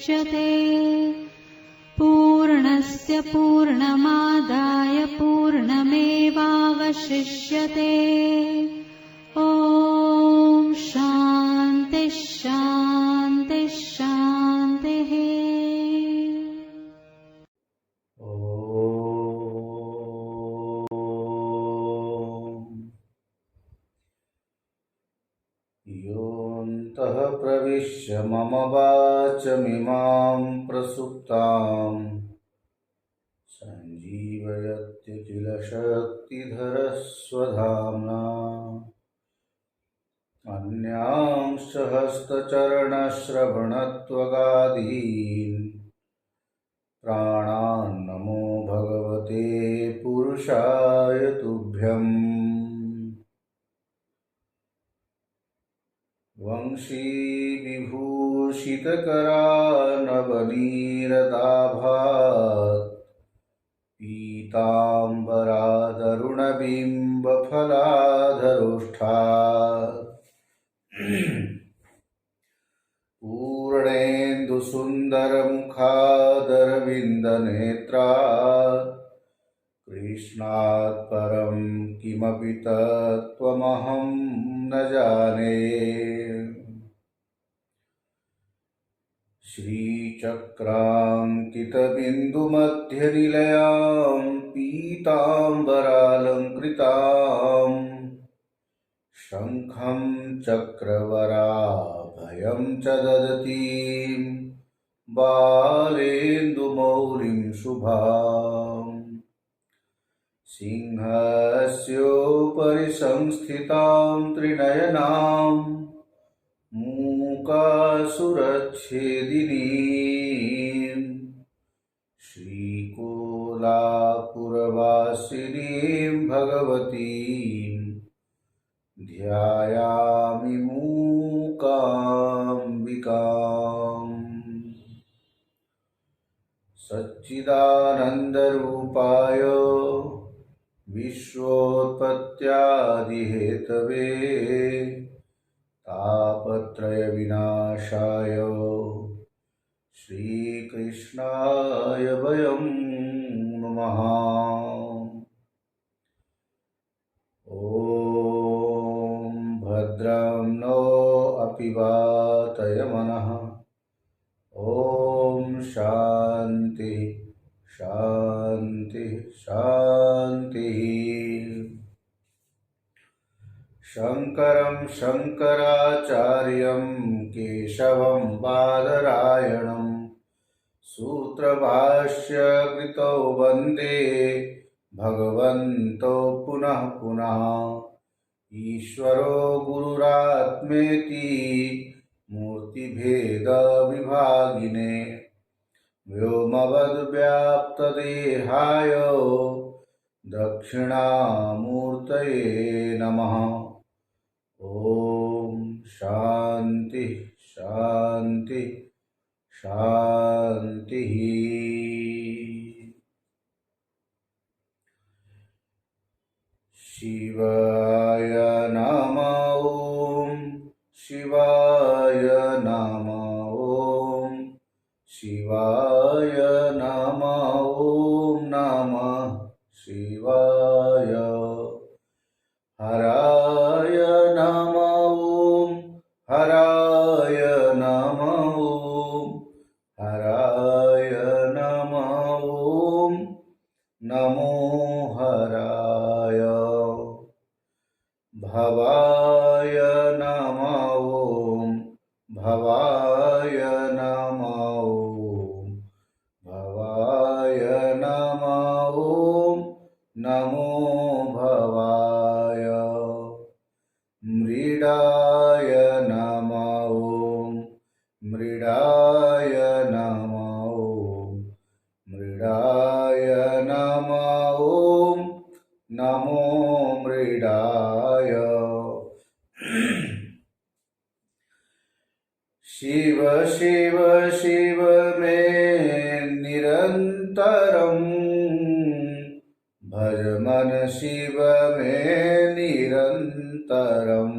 मुच्यते। पूर्णस्य पूर्णमादाय पूर्णमेवावशिष्यते। ॐ शान्ति शान्ति शान्तिः। योऽन्तः प्रविश्य मम वाचमिमां प्रसुप्तां सञ्जीवयत्यखिल शक्तिधरस्वधाम्ना। अन्यांश्च हस्तचरणश्रवणत्वगादीन् प्राणान्नमो भगवते पुरुषाय तुभ्यम्। वंशीविभूषितकरानवनीरदाभात् पीताम्बरादरुणबिम्बफलाधरोष्ठात् पूर्णेन्दुसुन्दरमुखादरविन्दनेत्रात् कृष्णात् परं किमपि तत्त्वमहं न जाने। श्रीचक्राङ्कितबिन्दुमध्यनिलयां पीताम्बरालङ्कृतां शङ्खं चक्रवराभयं च ददतीं बालेन्दुमौलिं शुभाम्। सिंहस्योपरि संस्थितां त्रिनयनां मूकासुरच्छेदिनीं श्रीकोलापुरवासिनीं भगवतीं ध्यायामि मूकाम्बिकाम्। सच्चिदानन्दरूपाय विश्वोत्पत्त्यादिहेतवे तापत्रयविनाशाय श्रीकृष्णाय वयं नमः। ॐ भद्रं नो अपि वातयमनः। ॐ शान्ति शान्ति शान्तिः। शङ्करं शङ्कराचार्यं केशवं बादरायणं सूत्रभाष्यकृतौ वन्दे भगवन्तौ पुनः पुनः। ईश्वरो गुरुरात्मेति मूर्तिभेदविभागिने व्योमवद्व्याप्तदेहाय दक्षिणामूर्तये नमः। ॐ शान्ति शान्ति शान्तिः। शिवाय नमः। ॐ शिवाय नमः। ॐ शिवाय नमः। ॐ नमः शिवाय। हराय नमः। ॐ हराय नमः। ॐ हराय नमः। ॐ नमो हराय। भवाय नमः। ॐ भवाय नमः। ॐ भवाय नमः। ॐ नमो भवाय। मृडाय नमः। ॐ मृडाय नमः। ॐ मृडाय नमः। ॐ नमो मृडाय। शिव शिव शिव मे निरन्तरं भज मन शिव मे निरन्तरं।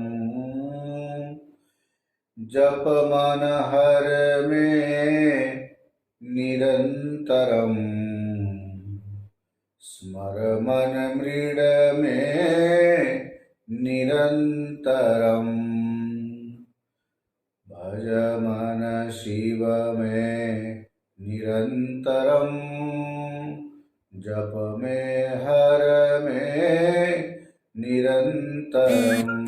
जप मन हर में निरंतरम, स्मर मन मृड में निरंतरम, भज मन शिव में निरंतरम, जप में हर में निरंतरम,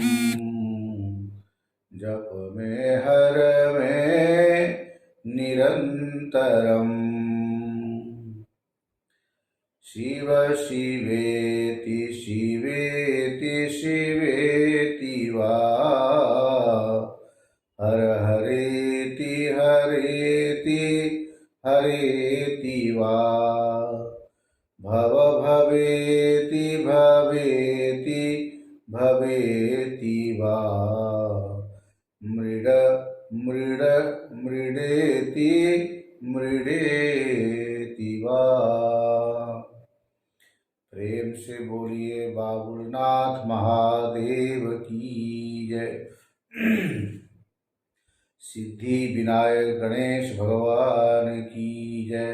जप में हर में निरंतरम, शिव शिवेति शिवेति शिवेति वा, हर हरेति हरेति हरेति वा, भव भवेति भवेति भवेति वा, मृड मृड मृडेति मृडेति वा। प्रेम से बोलिए बाबुलनाथ महादेव की जय। सिद्धि विनायक गणेश भगवान की जय,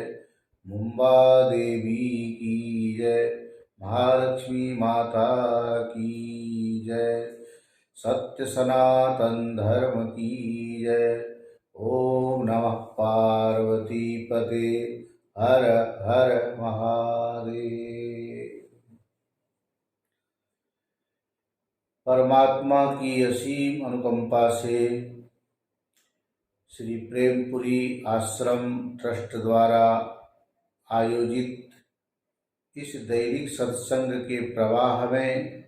मुंबा देवी की जय, महालक्ष्मी माता की जय, सत्य सनातन धर्म की जय। ओम नमः पार्वती पते, हर हर महादेव। परमात्मा की असीम अनुकंपा से श्री प्रेमपुरी आश्रम ट्रस्ट द्वारा आयोजित इस दैनिक सत्संग के प्रवाह में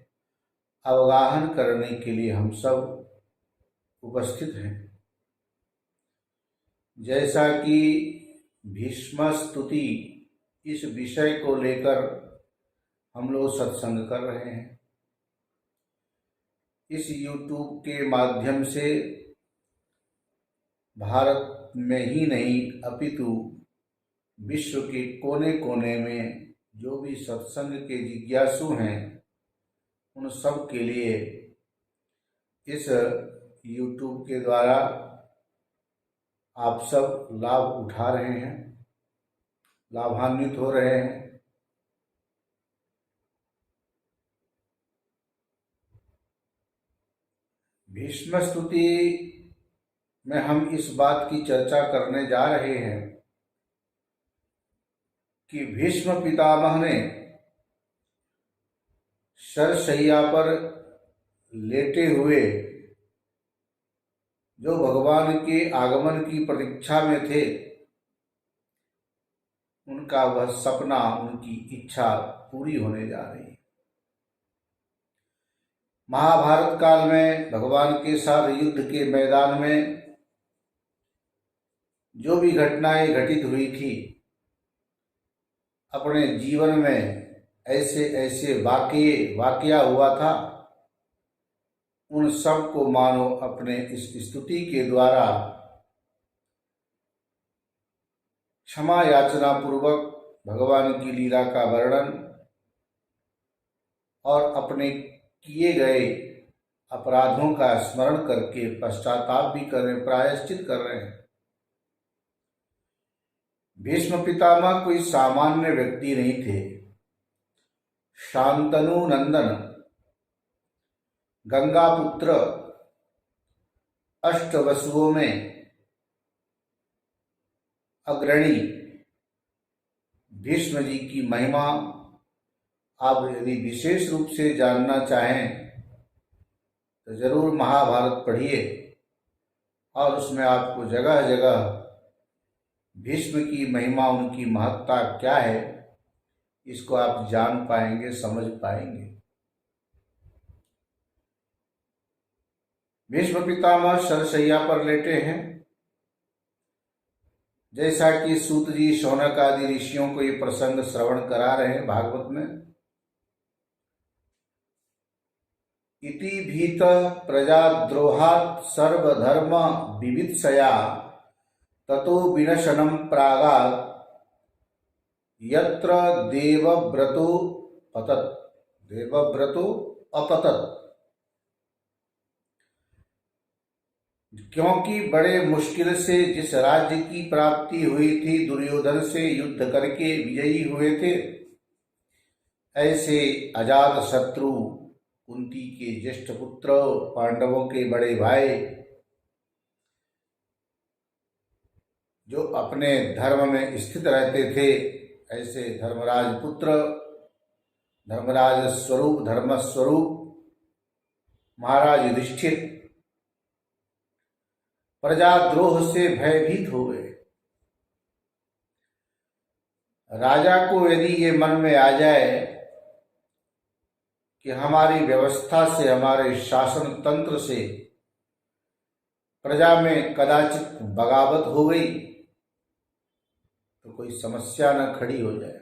अवगाहन करने के लिए हम सब उपस्थित हैं। जैसा कि भीष्म स्तुति इस विषय को लेकर हम लोग सत्संग कर रहे हैं। इस YouTube के माध्यम से भारत में ही नहीं अपितु विश्व के कोने कोने में जो भी सत्संग के जिज्ञासु हैं उन सब के लिए इस YouTube के द्वारा आप सब लाभ उठा रहे हैं, लाभान्वित हो रहे हैं। भीष्म स्तुति में हम इस बात की चर्चा करने जा रहे हैं कि भीष्म पितामह ने शरशैया पर लेटे हुए जो भगवान के आगमन की प्रतीक्षा में थे, उनका वह सपना, उनकी इच्छा पूरी होने जा रही है। महाभारत काल में भगवान के साथ युद्ध के मैदान में जो भी घटनाएं घटित हुई थी, अपने जीवन में ऐसे ऐसे वाकया हुआ था, उन सब को मानो अपने इस स्तुति के द्वारा क्षमा याचना पूर्वक भगवान की लीला का वर्णन और अपने किए गए अपराधों का स्मरण करके पश्चाताप भी कर रहे, प्रायश्चित कर रहे हैं। भीष्म पितामह कोई सामान्य व्यक्ति नहीं थे। शांतनु नंदन, गंगा पुत्र, अष्टवसुओं में अग्रणी भीष्म जी की महिमा आप यदि विशेष रूप से जानना चाहें तो जरूर महाभारत पढ़िए और उसमें आपको जगह जगह भीष्म की महिमा, उनकी महत्ता क्या है, इसको आप जान पाएंगे, समझ पाएंगे। भीष्म पितामह शरशैया पर लेटे हैं। जैसा कि सूत जी शौनक आदि ऋषियों को ये प्रसंग श्रवण करा रहे हैं भागवत में। इति भीत प्रजाद्रोहात् सर्वधर्म विवित्सया ततो विनशनं प्रागात् यत्र देवव्रतो अपतत्। क्योंकि बड़े मुश्किल से जिस राज्य की प्राप्ति हुई थी, दुर्योधन से युद्ध करके विजयी हुए थे, ऐसे अजात शत्रु, कुंती के ज्येष्ठ पुत्र, पांडवों के बड़े भाई, जो अपने धर्म में स्थित रहते थे, ऐसे धर्मराज पुत्र, धर्मराज स्वरूप, धर्म स्वरूप महाराज युधिष्ठिर प्रजाद्रोह से भयभीत हो गए। राजा को यदि ये मन में आ जाए कि हमारी व्यवस्था से, हमारे शासन तंत्र से प्रजा में कदाचित बगावत हो गई, तो कोई समस्या न खड़ी हो जाए।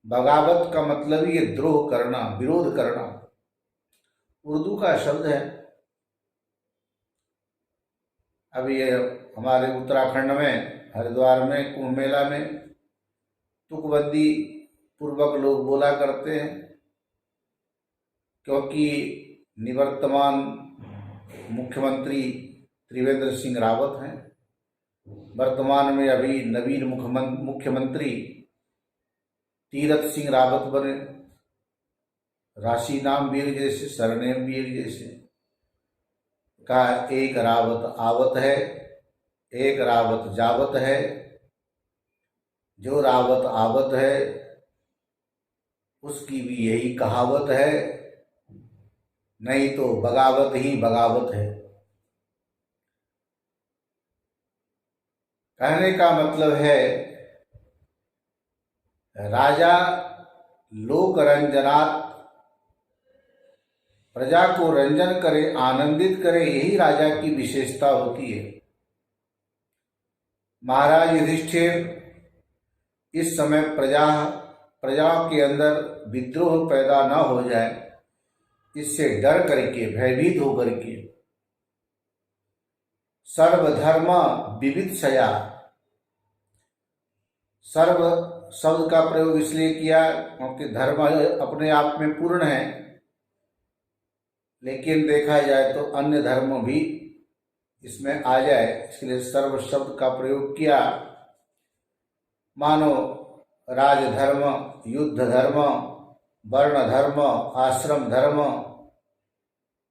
बगावत का मतलब ये द्रोह करना, विरोध करना, उर्दू का शब्द है। अब ये हमारे उत्तराखंड में, हरिद्वार में, कुंभ मेला में तुकबंदी पूर्वक लोग बोला करते हैं, क्योंकि निवर्तमान मुख्यमंत्री त्रिवेंद्र सिंह रावत हैं। वर्तमान में अभी नवीन मुख्यमंत्री तीरथ सिंह रावत बने। राशि नाम भी एक जैसे, सरनेम भी एक जैसे का, एक रावत आवत है, एक रावत जावत है। जो रावत आवत है उसकी भी यही कहावत है, नहीं तो बगावत ही बगावत है। कहने का मतलब है, राजा लोक रंजनात्, प्रजा को रंजन करे, आनंदित करे, यही राजा की विशेषता होती है। महाराज युधिष्ठिर इस समय प्रजाओं के अंदर विद्रोह पैदा न हो जाए, इससे डर करके, भयभीत होकर के सर्वधर्म विविधशया, सर्व शब्द का प्रयोग इसलिए किया क्योंकि धर्म अपने आप में पूर्ण है, लेकिन देखा जाए तो अन्य धर्म भी इसमें आ जाए, इसलिए सर्व शब्द का प्रयोग किया। मानो राजधर्म, युद्ध धर्म, वर्ण धर्म, आश्रम धर्म,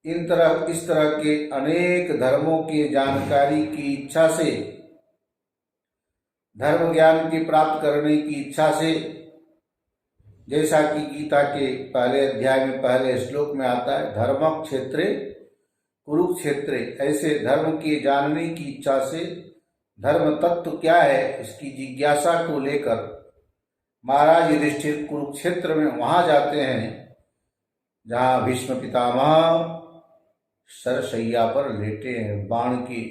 इस तरह के अनेक धर्मों की जानकारी की इच्छा से, धर्म ज्ञान की प्राप्त करने की इच्छा से, जैसा कि गीता के पहले अध्याय में पहले श्लोक में आता है, धर्म क्षेत्रे कुरुक्षेत्रे, ऐसे धर्म के जानने की इच्छा से, धर्म तत्व क्या है इसकी जिज्ञासा को लेकर महाराज युधिष्ठिर कुरुक्षेत्र में वहां जाते हैं जहां भीष्म पितामह सरशैया पर लेटे हैं, बाण की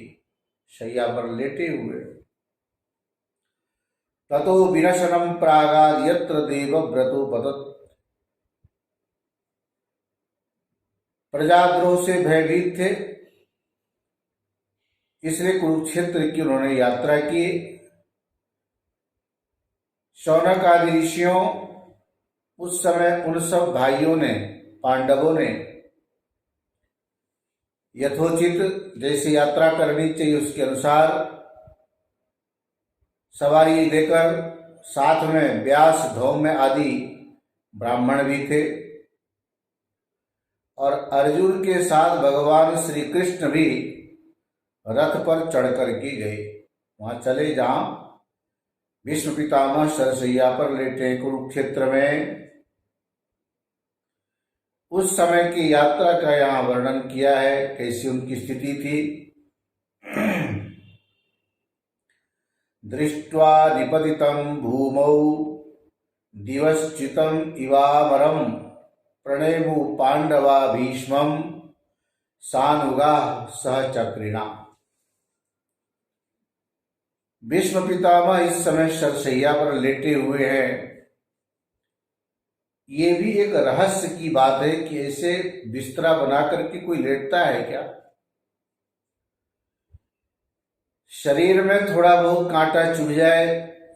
शैया पर लेटे हुए। ततो विनशनम प्रागाद यत्र देवव्रतो पतत्, प्रजाद्रोह से भयभीत थे, इसलिए कुरुक्षेत्र की उन्होंने यात्रा की। शौनक आदि ऋषियों, उस समय उन सब भाइयों ने, पांडवों ने यथोचित जैसे यात्रा करनी चाहिए उसके अनुसार सवारी देकर, साथ में व्यास, धौम्य आदि ब्राह्मण भी थे, और अर्जुन के साथ भगवान श्री कृष्ण भी रथ पर चढ़ करके गए। वहां चले जहां भीष्म पितामह सरसैया पर लेटे कुरुक्षेत्र में। उस समय की यात्रा का यहाँ वर्णन किया है, कैसी उनकी स्थिति थी। दृष्ट्वा निपतितं भूमौ दिवश्चितं इवामरं, प्रणेमु पांडवा भीष्मं सानुगाः सहचक्रिणा। भीष्म पितामह इस समय सरसैया पर लेटे हुए हैं। ये भी एक रहस्य की बात है कि ऐसे बिस्तरा बना करके कोई लेटता है क्या? शरीर में थोड़ा बहुत कांटा चुभ जाए,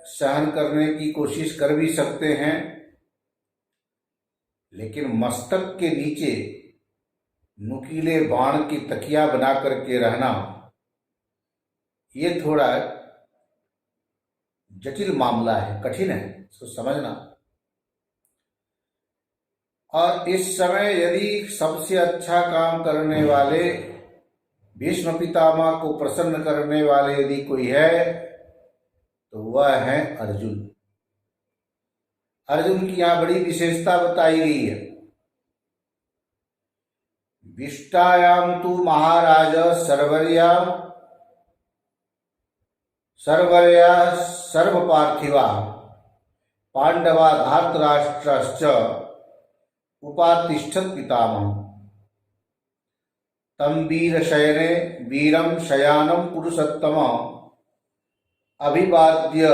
सहन करने की कोशिश कर भी सकते हैं, लेकिन मस्तक के नीचे नुकीले बाण की तकिया बना करके रहना, ये थोड़ा जटिल मामला है, कठिन है इसको समझना। और इस समय यदि सबसे अच्छा काम करने वाले, भीष्म पितामह को प्रसन्न करने वाले यदि कोई है तो वह है अर्जुन। अर्जुन की यहाँ बड़ी विशेषता बताई गई है। विष्टायाम तु महाराज सर्वर्या सर्व पार्थिवा पांडवा धार्तराष्ट्रश्च उपातिष्ठत पितामह तम वीर शयने वीरम शयानम पुरुषोत्तम अभिवाद्य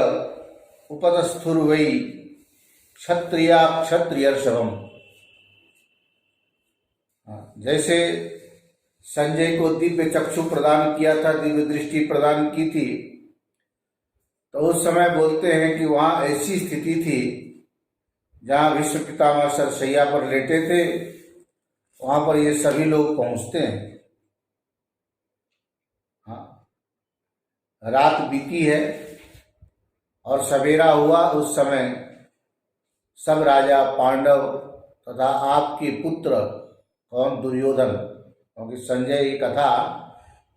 उपतस्थुर्वै क्षत्रिया क्षत्रियर्षभम। जैसे संजय को दिव्य चक्षु प्रदान किया था, दिव्य दृष्टि प्रदान की थी, तो उस समय बोलते हैं कि वहां ऐसी स्थिति थी जहां विश्व पितामह सरसैया पर लेटे थे, वहां पर ये सभी लोग पहुंचते हैं। हाँ, रात बीती है और सवेरा हुआ, उस समय सब राजा पांडव तथा आपके पुत्र कौन, दुर्योधन, क्योंकि संजय की कथा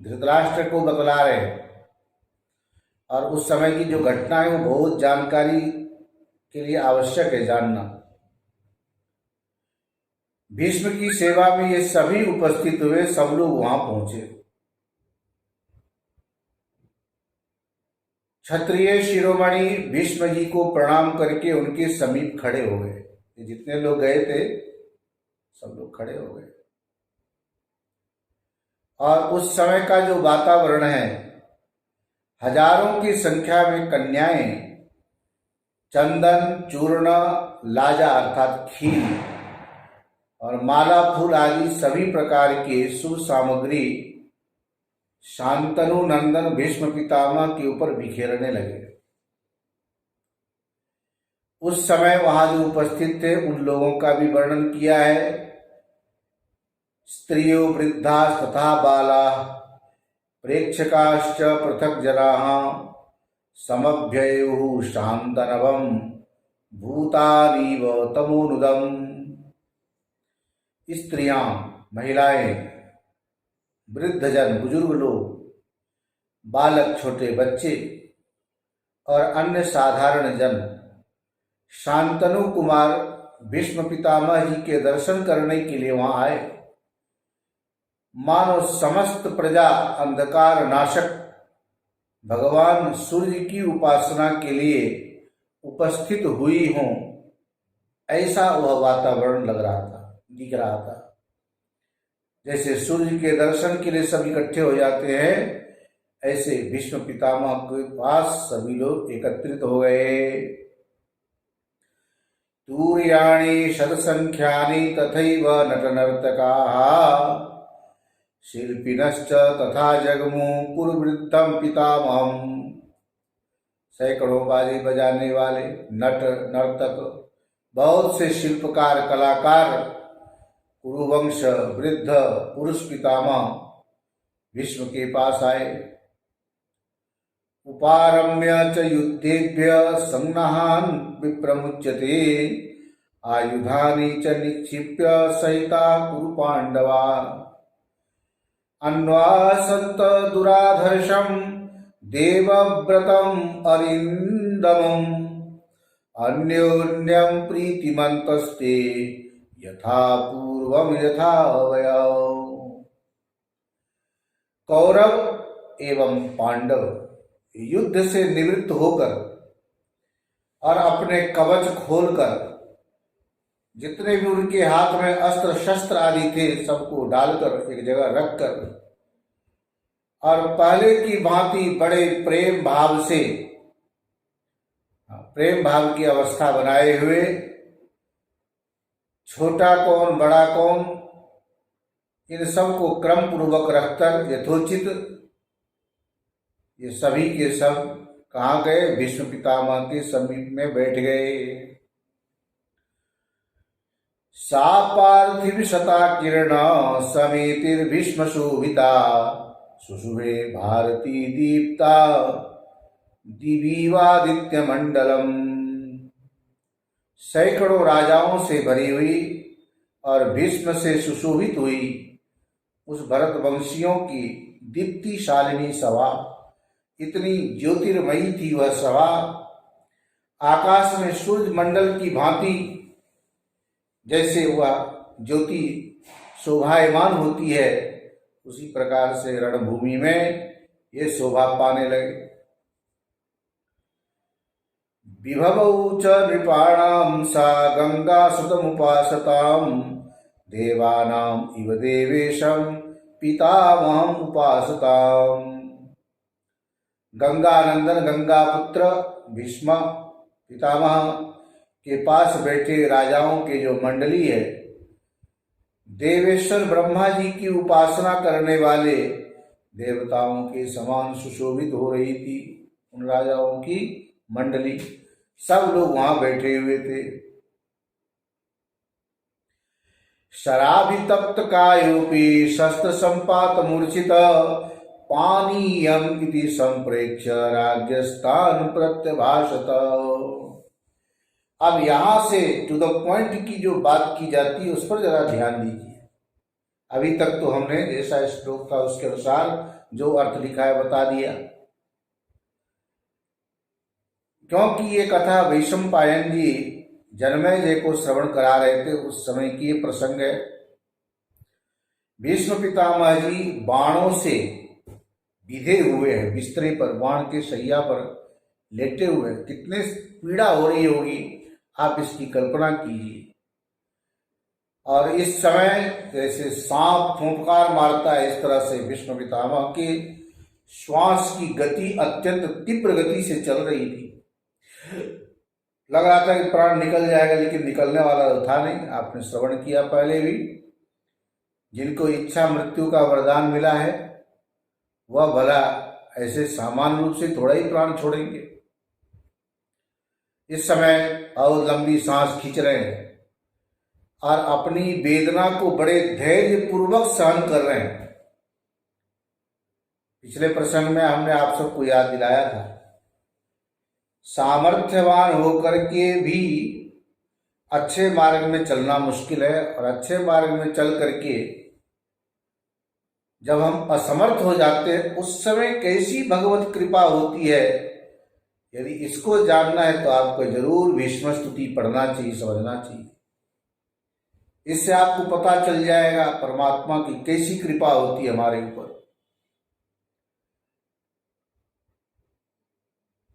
धृतराष्ट्र को बतला रहे, और उस समय की जो घटना है वो बहुत जानकारी के लिए आवश्यक है जानना। भीष्म की सेवा में ये सभी उपस्थित हुए, सब लोग वहां पहुंचे। क्षत्रिय शिरोमणि भीष्म जी को प्रणाम करके उनके समीप खड़े हो गए। जितने लोग गए थे सब लोग खड़े हो गए। और उस समय का जो वातावरण है, हजारों की संख्या में कन्याएं चंदन, चूर्ण, लाजा अर्थात खील और माला फूल आदि सभी प्रकार के शुभ सामग्री शांतनु नंदन भीष्म पितामह के ऊपर बिखेरने लगे। उस समय वहां जो उपस्थित थे उन लोगों का भी वर्णन किया है। स्त्रियों, वृद्धा तथा बाला, प्रेक्षकाश्च पृथक जनाः समभ्ययुः शान्तनवम् भूतानीव तमोनुदम्। स्त्रियां, महिलाएं, वृद्धजन, बुजुर्ग लोग, बालक, छोटे बच्चे और अन्य साधारण जन शांतनु कुमार भीष्म पितामह जी के दर्शन करने के लिए वहां आए। मानो समस्त प्रजा अंधकार नाशक भगवान सूर्य की उपासना के लिए उपस्थित हुई हो, ऐसा वह वातावरण लग रहा था, दिख रहा था। जैसे सूर्य के दर्शन के लिए सब इकट्ठे हो जाते हैं, ऐसे भीष्म पितामह के पास सभी लोग एकत्रित हो गए। तूर्याणि शतसंख्यानि तथैव नटनर्तकाः शिल्पिनश्च तथा जगमु पुरवृद्धं पितामहम्। सैकड़ों बाजे बजाने वाले नट, नर्तक, बहुत से शिल्पकार, कलाकार कुरुवंश वृद्ध पुरुष पितामह भीष्म के पास आए। उपारम्य च युद्धेभ्य संज्ञान् विप्रमुच्यते आयुधानि च निक्षिप्य सहिता कुरु पांडवा अन्वासन्त दुराधर्षं देवव्रतम् अरिन्दमम् अन्योन्यं प्रीतिमन्तस्ते यथा पूर्वम यथा वयौ। कौरव एवं पांडव युद्ध से निवृत्त होकर और अपने कवच खोलकर जितने भी उनके हाथ में अस्त्र शस्त्र आदि थे सबको डालकर एक जगह रखकर और पहले की भांति बड़े प्रेम भाव से, प्रेम भाव की अवस्था बनाए हुए, छोटा कौन बड़ा कौन इन सबको क्रम पूर्वक रखकर यथोचित ये सभी के सब कहाँ गए, भीष्म पितामह के समीप में बैठ गए। सा पार्थिव शता किरण समेतिर्भीष्म शोभिता सुषुवे भारती दीप्ता दिवीवादित्य मंडलम। सैकड़ों राजाओं से भरी हुई और भीष्म से सुशोभित हुई उस भरत वंशियों की दीप्तिशालिनी सभा, इतनी ज्योतिर्मयी थी वह सभा, आकाश में सूर्य मंडल की भांति जैसे वह ज्योति शोभायमान होती है, उसी प्रकार से रणभूमि में ये शोभा पाने लगे। विभवौ च नृपाणां सा गंगा सुतमुपासतां देवानां इव देवेशं पितामहम् उपासताम्। गंगानंदन गंगा पुत्र भीष्म पितामह के पास बैठे राजाओं के जो मंडली है, देवेश्वर ब्रह्मा जी की उपासना करने वाले देवताओं के समान सुशोभित हो रही थी उन राजाओं की मंडली। सब लोग वहां बैठे हुए थे। शराभितप्त कायोपि शस्त्र संपात मूर्छित पानीयम इति संप्रेक्ष्य राज्यस्थान प्रत्यभाषत। अब यहां से टू द पॉइंट की जो बात की जाती है उस पर जरा ध्यान दीजिए। अभी तक तो हमने जैसा श्लोक था उसके अनुसार जो अर्थ लिखा है बता दिया, क्योंकि ये कथा वैशंपायन जी जनमेजय को श्रवण करा रहे थे, उस समय की ये प्रसंग है। भीष्म पितामह जी बाणों से बिधे हुए हैं, बिस्तरे पर बाण के शैया पर लेटे हुए हैं, कितने पीड़ा हो रही होगी आप इसकी कल्पना कीजिए। और इस समय जैसे सांप फुंकार मारता है इस तरह से भीष्म पितामह के श्वास की गति अत्यंत तीव्र गति से चल रही थी। लग रहा था कि प्राण निकल जाएगा, लेकिन निकलने वाला तो था नहीं। आपने श्रवण किया पहले भी, जिनको इच्छा मृत्यु का वरदान मिला है वह भला ऐसे सामान्य रूप से थोड़ा ही प्राण छोड़ेंगे। इस समय और लंबी सांस खींच रहे हैं और अपनी वेदना को बड़े धैर्य पूर्वक सहन कर रहे हैं। पिछले प्रसंग में हमने आप सबको याद दिलाया था, सामर्थ्यवान होकर के भी अच्छे मार्ग में चलना मुश्किल है, और अच्छे मार्ग में चल करके जब हम असमर्थ हो जाते हैं उस समय कैसी भगवत कृपा होती है। यदि इसको जानना है तो आपको जरूर भीष्म स्तुति पढ़ना चाहिए, समझना चाहिए। इससे आपको पता चल जाएगा परमात्मा की कैसी कृपा होती है हमारे ऊपर।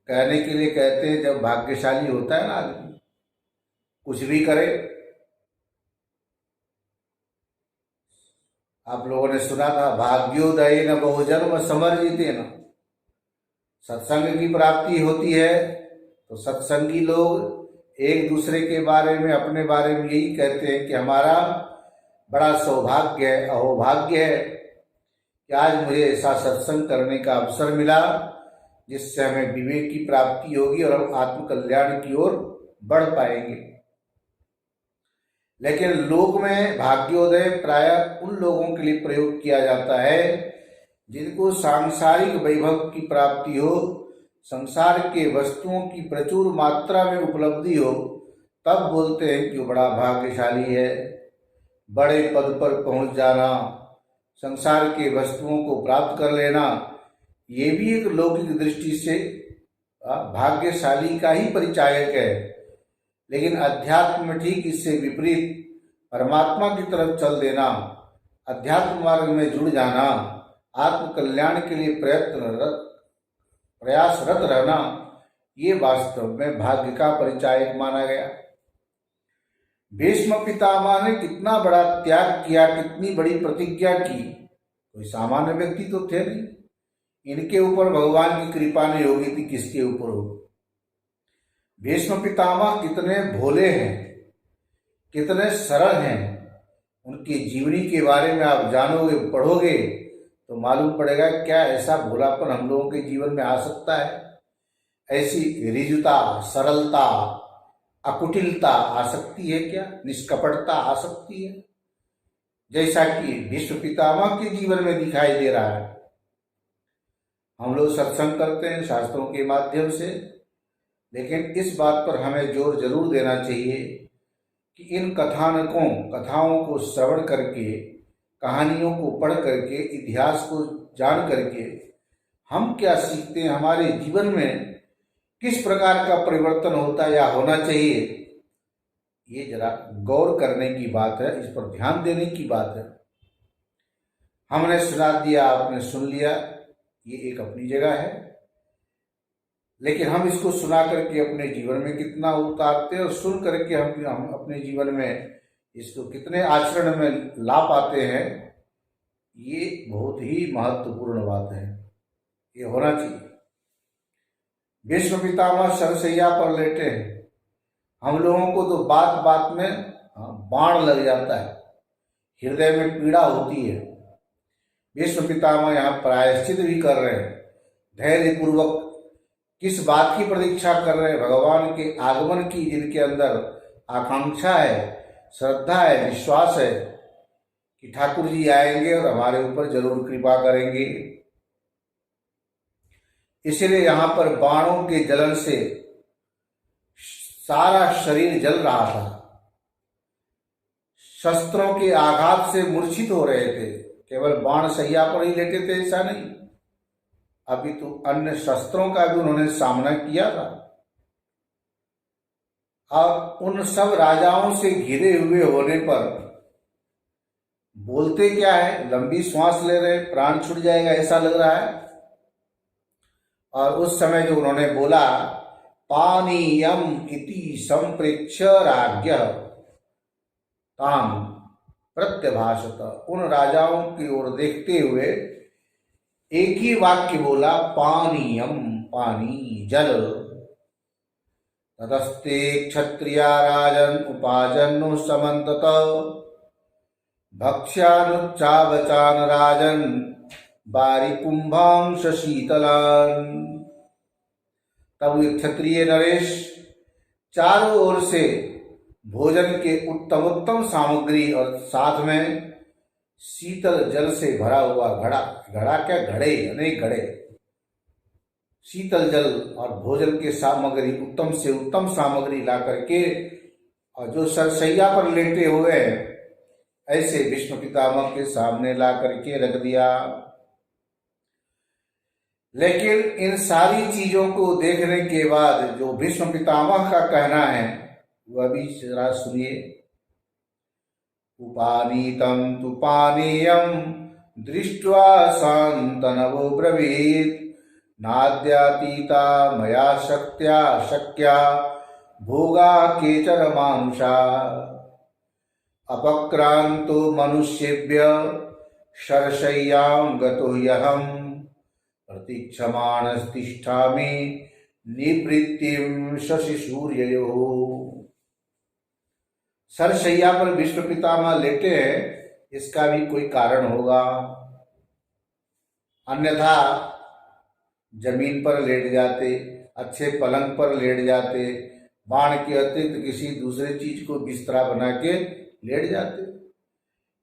कहने के लिए कहते हैं जब भाग्यशाली होता है ना आदमी, कुछ भी करे। आप लोगों ने सुना था भाग्योदय न बहुजन्म समर्जिते न। सत्संग की प्राप्ति होती है तो सत्संगी लोग एक दूसरे के बारे में, अपने बारे में यही कहते हैं कि हमारा बड़ा सौभाग्य है, अहोभाग्य है कि आज मुझे ऐसा सत्संग करने का अवसर मिला जिससे हमें विवेक की प्राप्ति होगी और हम आत्मकल्याण की ओर बढ़ पाएंगे। लेकिन लोक में भाग्योदय प्रायः उन लोगों के लिए प्रयोग किया जाता है जिनको सांसारिक वैभव की प्राप्ति हो, संसार के वस्तुओं की प्रचुर मात्रा में उपलब्धि हो, तब बोलते हैं कि वो बड़ा भाग्यशाली है। बड़े पद पर पहुंच जाना, संसार के वस्तुओं को प्राप्त कर लेना, ये भी एक लौकिक दृष्टि से भाग्यशाली का ही परिचायक है। लेकिन अध्यात्म में ठीक इससे विपरीत परमात्मा की तरफ चल देना, अध्यात्म मार्ग में जुड़ जाना, आत्मकल्याण के लिए प्रयासरत रहना, ये वास्तव में भाग्य का परिचायक माना गया। भीष्म पितामह ने कितना बड़ा त्याग किया, कितनी बड़ी प्रतिज्ञा की। कोई सामान्य व्यक्ति तो थे नहीं, इनके ऊपर भगवान की कृपा नहीं होगी थी किसके ऊपर होगी। भीष्म पितामह कितने भोले हैं, कितने सरल हैं। उनकी जीवनी के बारे में आप जानोगे, पढ़ोगे तो मालूम पड़ेगा क्या ऐसा भोलापन हम लोगों के जीवन में आ सकता है। ऐसी रिजुता, सरलता अकुटिलता आ सकती है क्या, निष्कपटता आ सकती है, जैसा कि भीष्म पितामह के जीवन में दिखाई दे रहा है। हम लोग सत्संग करते हैं शास्त्रों के माध्यम से, लेकिन इस बात पर हमें जोर जरूर देना चाहिए कि इन कथाओं को श्रवण करके, कहानियों को पढ़ करके, इतिहास को जान करके हम क्या सीखते हैं, हमारे जीवन में किस प्रकार का परिवर्तन होता है या होना चाहिए, ये जरा गौर करने की बात है, इस पर ध्यान देने की बात है। हमने सुना दिया, आपने सुन लिया, ये एक अपनी जगह है, लेकिन हम इसको सुना करके अपने जीवन में कितना उतारते हैं और सुन करके हम अपने जीवन में इसको कितने आचरण में ला पाते हैं, ये बहुत ही महत्वपूर्ण बात है, ये होना चाहिए। भीष्म पितामह सरसैया पर लेटे हैं, हम लोगों को तो बात बात में बाण लग जाता है, हृदय में पीड़ा होती है। भीष्म पितामह यहाँ प्रायश्चित भी कर रहे हैं, धैर्य पूर्वक किस बात की प्रतीक्षा कर रहे हैं, भगवान के आगमन की, जिनके अंदर आकांक्षा है, श्रद्धा है, विश्वास है कि ठाकुर जी आएंगे और हमारे ऊपर जरूर कृपा करेंगे। इसलिए यहाँ पर बाणों के जलन से सारा शरीर जल रहा था, शस्त्रों के आघात से मूर्छित हो रहे थे। केवल बाण सैया पर ही लेटे थे ऐसा नहीं, अभी तो अन्य शस्त्रों का भी उन्होंने सामना किया था। और उन सब राजाओं से घिरे हुए होने पर बोलते क्या है, लंबी श्वास ले रहे, प्राण छूट जाएगा ऐसा लग रहा है। और उस समय जो उन्होंने बोला, पानीयम इति संप्रेक्ष्य राज्ञ ताम प्रत्यभाषत, उन राजाओं की ओर देखते हुए एक ही वाक्य बोला, पानीयम, पानी, जल। ततस्ते क्षत्रिया राजन उपाजन्नु समन्तत भक्ष्यानुच्चावचान राजन बारिकुंभांश शीतलान। तब ये क्षत्रिय नरेश चारों ओर से भोजन के उत्तम उत्तम सामग्री और साथ में शीतल जल से भरा हुआ घड़ा, घड़ा क्या, घड़े, अनेक घड़े, शीतल जल और भोजन के सामग्री, उत्तम से उत्तम सामग्री ला करके, और जो सरसैया पर लेटे हुए ऐसे भीष्म पितामह के सामने ला करके रख दिया। लेकिन इन सारी चीजों को देखने के बाद जो भीष्म पितामह का कहना है वह भी जरा सुनिए। उपानीतं तु पानीयं दृष्ट्वा शान्तनवो ब्रवीत् नाद्यातीता मया शक्त्या शक्या भोगा केचन मानुषा अपक्रांतो मनुष्येभ्य शरशय्यां गतो ह्यहं प्रतीक्षमाणस्तिष्ठामि निवृत्तिं शशि सूर्ययोः। सरशैया पर भीष्म पितामह लेटे हैं, इसका भी कोई कारण होगा, अन्यथा जमीन पर लेट जाते, अच्छे पलंग पर लेट जाते, बाण के अतिरिक्त किसी दूसरे चीज को बिस्तरा बना के लेट जाते।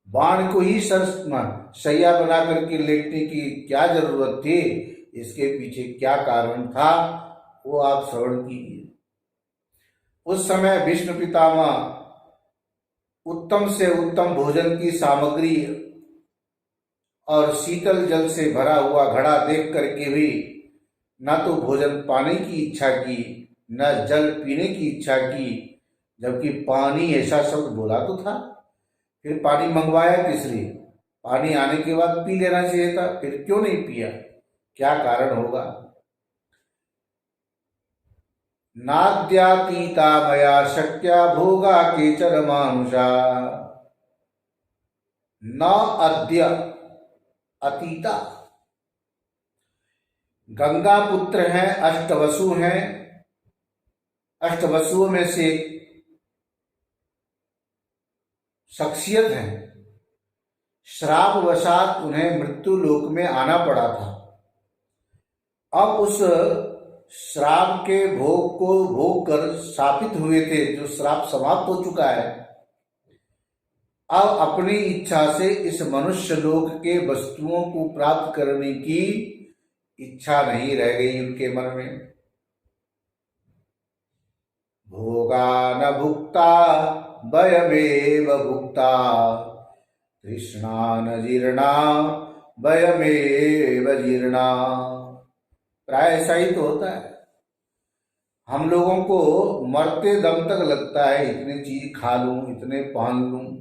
बाण को ही शैया बना करके लेटने की क्या जरूरत थी, इसके पीछे क्या कारण था, वो आप श्रवण कीजिए। उस समय भीष्म पितामह उत्तम से उत्तम भोजन की सामग्री और शीतल जल से भरा हुआ घड़ा देख करके भी न तो भोजन पाने की इच्छा की, न जल पीने की इच्छा की, जबकि पानी ऐसा शब्द बोला तो था। फिर पानी मंगवाया किस लिए, पानी आने के बाद पी लेना चाहिए था, फिर क्यों नहीं पिया, क्या कारण होगा। नाद्यातीता मया शक्या भोगा केचन मानुषा, न अद्य अतीता। गंगा पुत्र हैं, अष्टवसु हैं, अष्टवसुओं में से शख्सियत है, श्रापवशात उन्हें मृत्यु लोक में आना पड़ा था। अब उस श्राप के भोग को भोग कर शापित हुए थे, जो श्राप समाप्त हो चुका है, अब अपनी इच्छा से इस मनुष्य लोक के वस्तुओं को प्राप्त करने की इच्छा नहीं रह गई उनके मन में। भोगा न भुक्ता वयमेव भुक्ता, तृष्णा न जीर्णा वयमेव जीर्णा। प्राय ऐसा ही तो होता है। हम लोगों को मरते दम तक लगता है इतनी चीज खा लूं, इतने पहन लूं।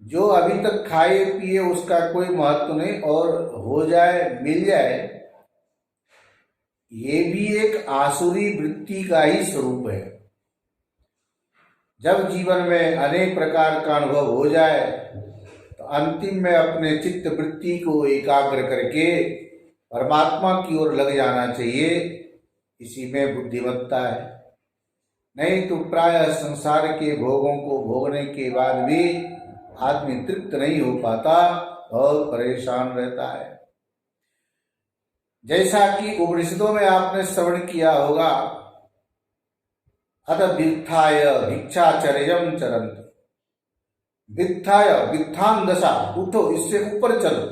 जो अभी तक खाए पिए उसका कोई महत्व नहीं, और हो जाए मिल जाए, ये भी एक आसुरी वृत्ति का ही स्वरूप है। जब जीवन में अनेक प्रकार का अनुभव हो जाए तो अंतिम में अपने चित्त वृत्ति को एकाग्र करके परमात्मा की ओर लग जाना चाहिए। इसी में बुद्धिमत्ता है। नहीं तो प्रायः संसार के भोगों को भोगने के बाद भी आदमी तृप्त नहीं हो पाता और परेशान रहता है। जैसा कि उपनिषदों में आपने श्रवण किया होगा, अथ वित्थाय भिक्षाचर्यम चरंत, वित्थाय वित्थान दशा, उठो इससे ऊपर चलो।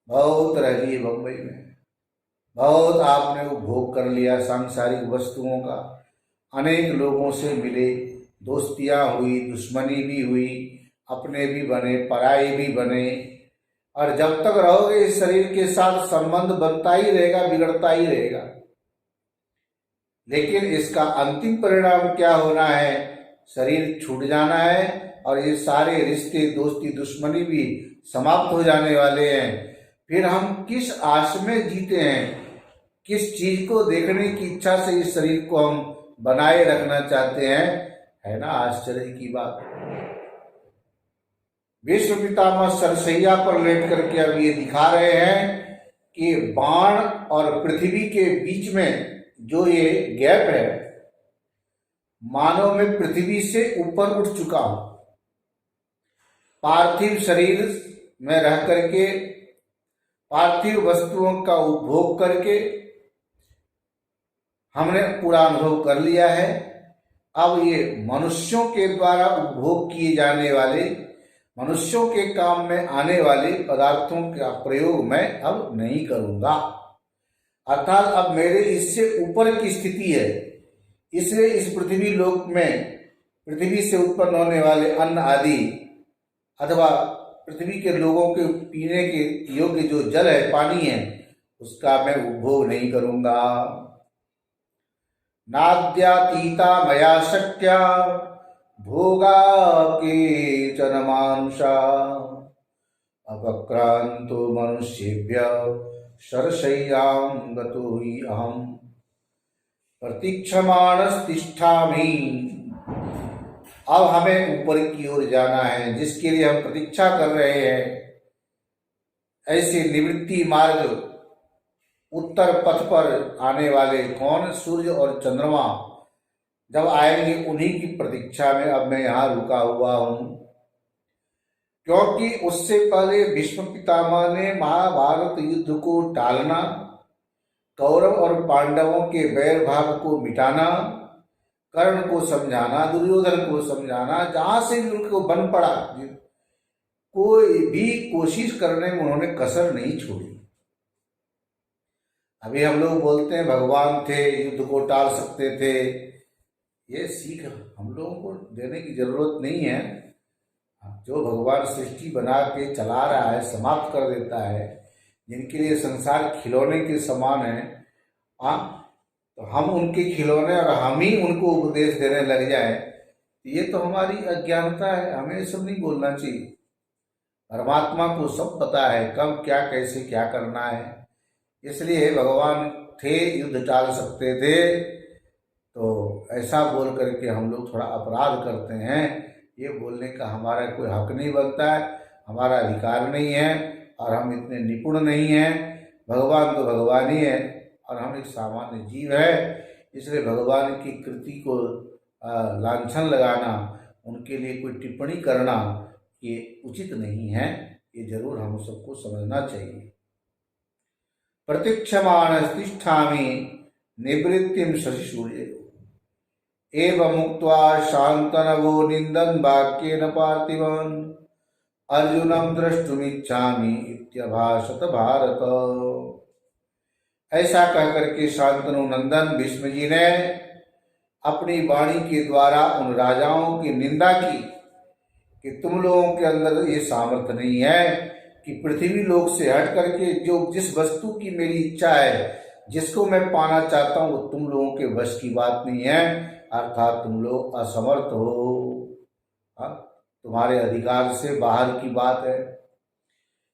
बहुत रह लिए बम्बई में, बहुत आपने उपभोग कर लिया सांसारिक वस्तुओं का, अनेक लोगों से मिले, दोस्तियां हुई, दुश्मनी भी हुई, अपने भी बने, पराये भी बने, और जब तक रहोगे इस शरीर के साथ संबंध बनता ही रहेगा, बिगड़ता ही रहेगा। लेकिन इसका अंतिम परिणाम क्या होना है? शरीर छूट जाना है और ये सारे रिश्ते, दोस्ती, दुश्मनी भी समाप्त हो जाने वाले हैं। फिर हम किस आश में जीते हैं, किस चीज को देखने की इच्छा से इस शरीर को हम बनाए रखना चाहते हैं? है ना आश्चर्य की बात। विश्व पितामह सरसैया पर लेट करके अब ये दिखा रहे हैं कि बाण और पृथ्वी के बीच में जो ये गैप है, मानो मैं पृथ्वी से ऊपर उठ चुका हूं। पार्थिव शरीर में रह करके, पार्थिव वस्तुओं का उपभोग करके हमने पूरा अनुभव कर लिया है। अब ये मनुष्यों के द्वारा उपभोग किए जाने वाले, मनुष्यों के काम में आने वाले पदार्थों का प्रयोग मैं अब नहीं करूंगा। अर्थात अब मेरे इससे ऊपर की स्थिति है, इसलिए इस पृथ्वी लोक में पृथ्वी से उत्पन्न होने वाले अन्न आदि अथवा पृथ्वी के लोगों के पीने के योग्य जो जल है, पानी है, उसका मैं उपभोग नहीं करूंगा। नाद्यातीता मया शक्या भोगा केचन मानुषा, अपक्रांतो मनुष्येभ्य शरशय्यां गतो हि अहम् प्रतीक्षमाणस्तिष्ठामि। अब हमें ऊपर की ओर जाना है, जिसके लिए हम प्रतीक्षा कर रहे हैं। ऐसे निवृत्ति मार्ग उत्तर पथ पर आने वाले कौन? सूर्य और चंद्रमा जब आएंगे उन्हीं की प्रतीक्षा में अब मैं यहाँ रुका हुआ हूँ। क्योंकि उससे पहले भीष्म पितामह ने महाभारत युद्ध को टालना, कौरव और पांडवों के बैर भाव को मिटाना, कर्ण को समझाना, दुर्योधन को समझाना, जहां से भी उनको बन पड़ा, कोई भी कोशिश करने में उन्होंने कसर नहीं छोड़ी। अभी हम लोग बोलते हैं भगवान थे, युद्ध को टाल सकते थे। ये सीख हम लोगों को देने की जरूरत नहीं है। जो भगवान सृष्टि बना के चला रहा है, समाप्त कर देता है, जिनके लिए संसार खिलौने के समान है, तो हम उनके खिलौने और हम ही उनको उपदेश देने लग जाए, ये तो हमारी अज्ञानता है। हमें ये सब नहीं बोलना चाहिए। परमात्मा को सब पता है कब क्या कैसे क्या करना है। इसलिए भगवान थे, युद्ध टाल सकते थे, तो ऐसा बोल करके हम लोग थोड़ा अपराध करते हैं। ये बोलने का हमारा कोई हक नहीं बनता है, हमारा अधिकार नहीं है, और हम इतने निपुण नहीं हैं। भगवान तो भगवान ही है और हम एक सामान्य जीव है। इसलिए भगवान की कृति को लांछन लगाना, उनके लिए कोई टिप्पणी करना, ये उचित नहीं है। ये जरूर हम सबको समझना चाहिए। प्रतीक्षमाणस्तिष्ठामि निवृत्तिं शशिसूर्ये। एवमुक्त्वा शान्तनवो निन्दन् वाक्येन पार्थिवन् अर्जुनं द्रष्टुमिच्छामि इत्यभाषत भारत। ऐसा कहकर के शांतनु नंदन भीष्म जी ने अपनी वाणी के द्वारा उन राजाओं की निंदा की कि तुम लोगों के अंदर ये सामर्थ्य नहीं है कि पृथ्वी लोक से हट करके जो जिस वस्तु की मेरी इच्छा है, जिसको मैं पाना चाहता हूं, वो तुम लोगों के वश की बात नहीं है, अर्थात तुम लोग असमर्थ हो, तुम्हारे अधिकार से बाहर की बात है।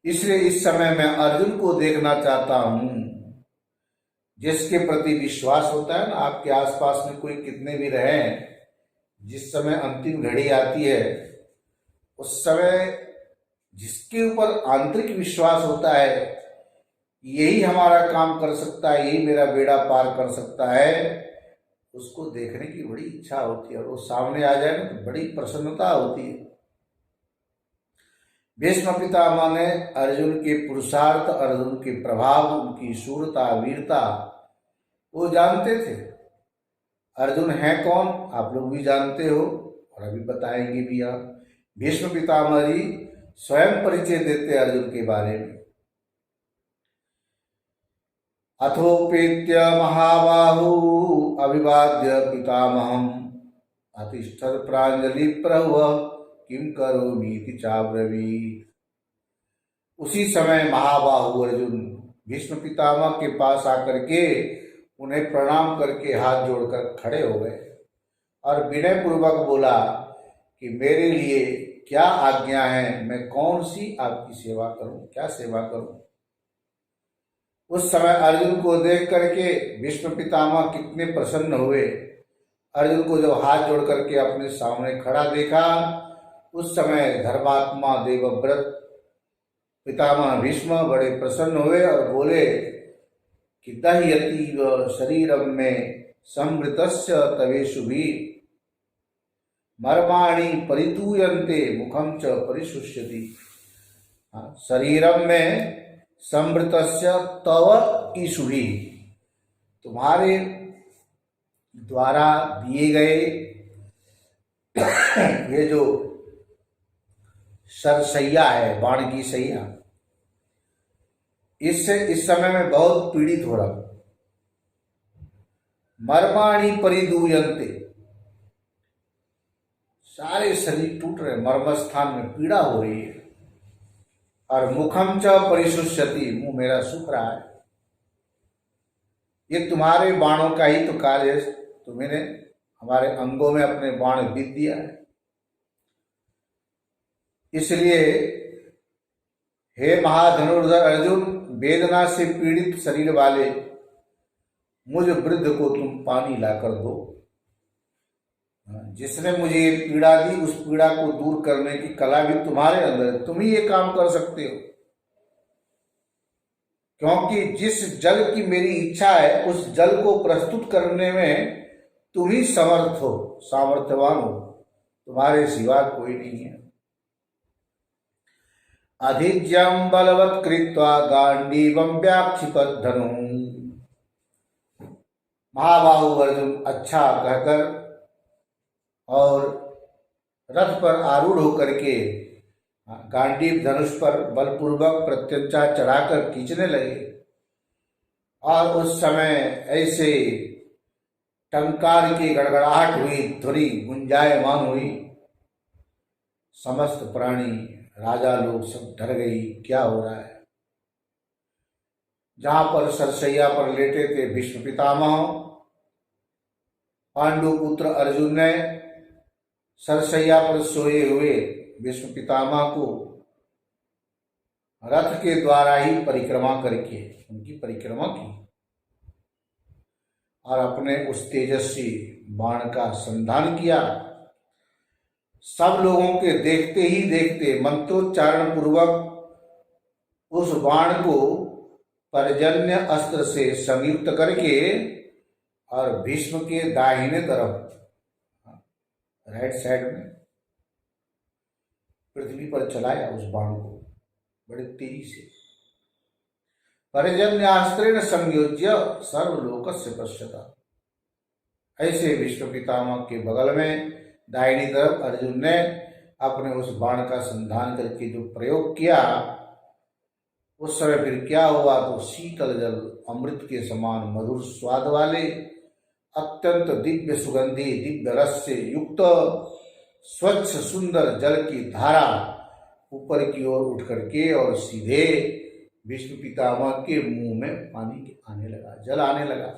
इसलिए इस समय मैं अर्जुन को देखना चाहता हूं, जिसके प्रति विश्वास होता है ना, आपके आसपास में कोई कितने भी रहे, जिस समय अंतिम घड़ी आती है उस समय जिसके ऊपर आंतरिक विश्वास होता है यही हमारा काम कर सकता है, यही मेरा बेड़ा पार कर सकता है, उसको देखने की बड़ी इच्छा होती है और वो सामने आ जाए ना तो बड़ी प्रसन्नता होती है। भीष्म पितामह ने अर्जुन के पुरुषार्थ, अर्जुन के प्रभाव, उनकी शूरता, वीरता वो जानते थे। अर्जुन है कौन आप लोग भी जानते हो और अभी बताएंगे भी। आप भीष्म पितामह जी स्वयं परिचय देते अर्जुन के बारे में। अथोपेत्य महाबाहु अभिवाद्य पितामहम् अतिष्ठत् प्राञ्जलि प्रभु किम करोमीति चाब्रवीत्। उसी समय महाबाहु अर्जुन भीष्म पितामह के पास आकर के उन्हें प्रणाम करके हाथ जोड़कर खड़े हो गए और विनय पूर्वक बोला कि मेरे लिए क्या आज्ञा है, मैं कौन सी आपकी सेवा करूं, क्या सेवा करूं। उस समय अर्जुन को देख करके भीष्म पितामह कितने प्रसन्न हुए। अर्जुन को जब हाथ जोड़ करके अपने सामने खड़ा देखा, उस समय धर्मात्मा देवव्रत पितामह भीष्म बड़े प्रसन्न हुए और बोले कि दह्यतीव शरीरम में संवृतस्य तवेषु भी मर्माणि परितूयन्ते मुखम च परिशुष्यति। शरीरम में संवृतस्य तव ईशुभी, तुम्हारे द्वारा दिए गए ये जो सरसैया है, बाण की सैया, इससे इस समय में बहुत पीड़ित हो रहा हूं। मर्माणि परिदूयन्ते, सारे शरीर टूट रहे, मर्म स्थान में पीड़ा हो रही है। और मुखम च परिशुष्यति, मुंह मेरा सूख रहा है। ये तुम्हारे बाणों का ही तो कार्य है, तुम्हें हमारे अंगों में अपने बाण बीत दिया है। इसलिए हे महाधनुर्धर अर्जुन, वेदना से पीड़ित शरीर वाले मुझ वृद्ध को तुम पानी लाकर दो। जिसने मुझे ये पीड़ा दी, उस पीड़ा को दूर करने की कला भी तुम्हारे अंदर है, तुम ही ये काम कर सकते हो। क्योंकि जिस जल की मेरी इच्छा है उस जल को प्रस्तुत करने में तुम ही समर्थ हो, सामर्थ्यवान हो, तुम्हारे सिवा कोई नहीं है। अधिज्यम बलवत् कृत्वा गांडीवं व्याक्षिपत् धनुः। महाबाहु अर्जुन अच्छा कहकर और रथ पर आरूढ़ होकर के गांडीव धनुष पर बलपूर्वक प्रत्यंचा चढ़ाकर खींचने लगे। और उस समय ऐसे टंकार की गड़गड़ाहट हुई, ध्वनि गुंजायमान हुई, समस्त प्राणी राजा लोग सब डर गई, क्या हो रहा है। जहां पर सरसैया पर लेटे थे भीष्म पितामह, पांडु पुत्र अर्जुन ने सरसैया पर सोए हुए भीष्म पितामह को रथ के द्वारा ही परिक्रमा करके उनकी परिक्रमा की और अपने उस तेजस्वी बाण का संधान किया। सब लोगों के देखते ही देखते मंत्रोच्चारण पूर्वक उस बाण को पर्जन्य अस्त्र से संयुक्त करके और भीष्म के दाहिने तरफ राइट साइड में पृथ्वी पर चलाया उस बाण को बड़े तेजी से। पर्जन्यास्त्रेण संयोज्य सर्वलोकस्य पश्यता। ऐसे भीष्म पितामह के बगल में दाहिनी तरफ अर्जुन ने अपने उस बाण का संधान करके जो प्रयोग किया, उस समय फिर क्या हुआ, तो शीतल जल अमृत के समान मधुर स्वाद वाले, अत्यंत दिव्य सुगंधी दिव्य रस से युक्त स्वच्छ सुंदर जल की धारा ऊपर की ओर उठ करके और सीधे भीष्म पितामह के मुंह में पानी आने लगा, जल आने लगा।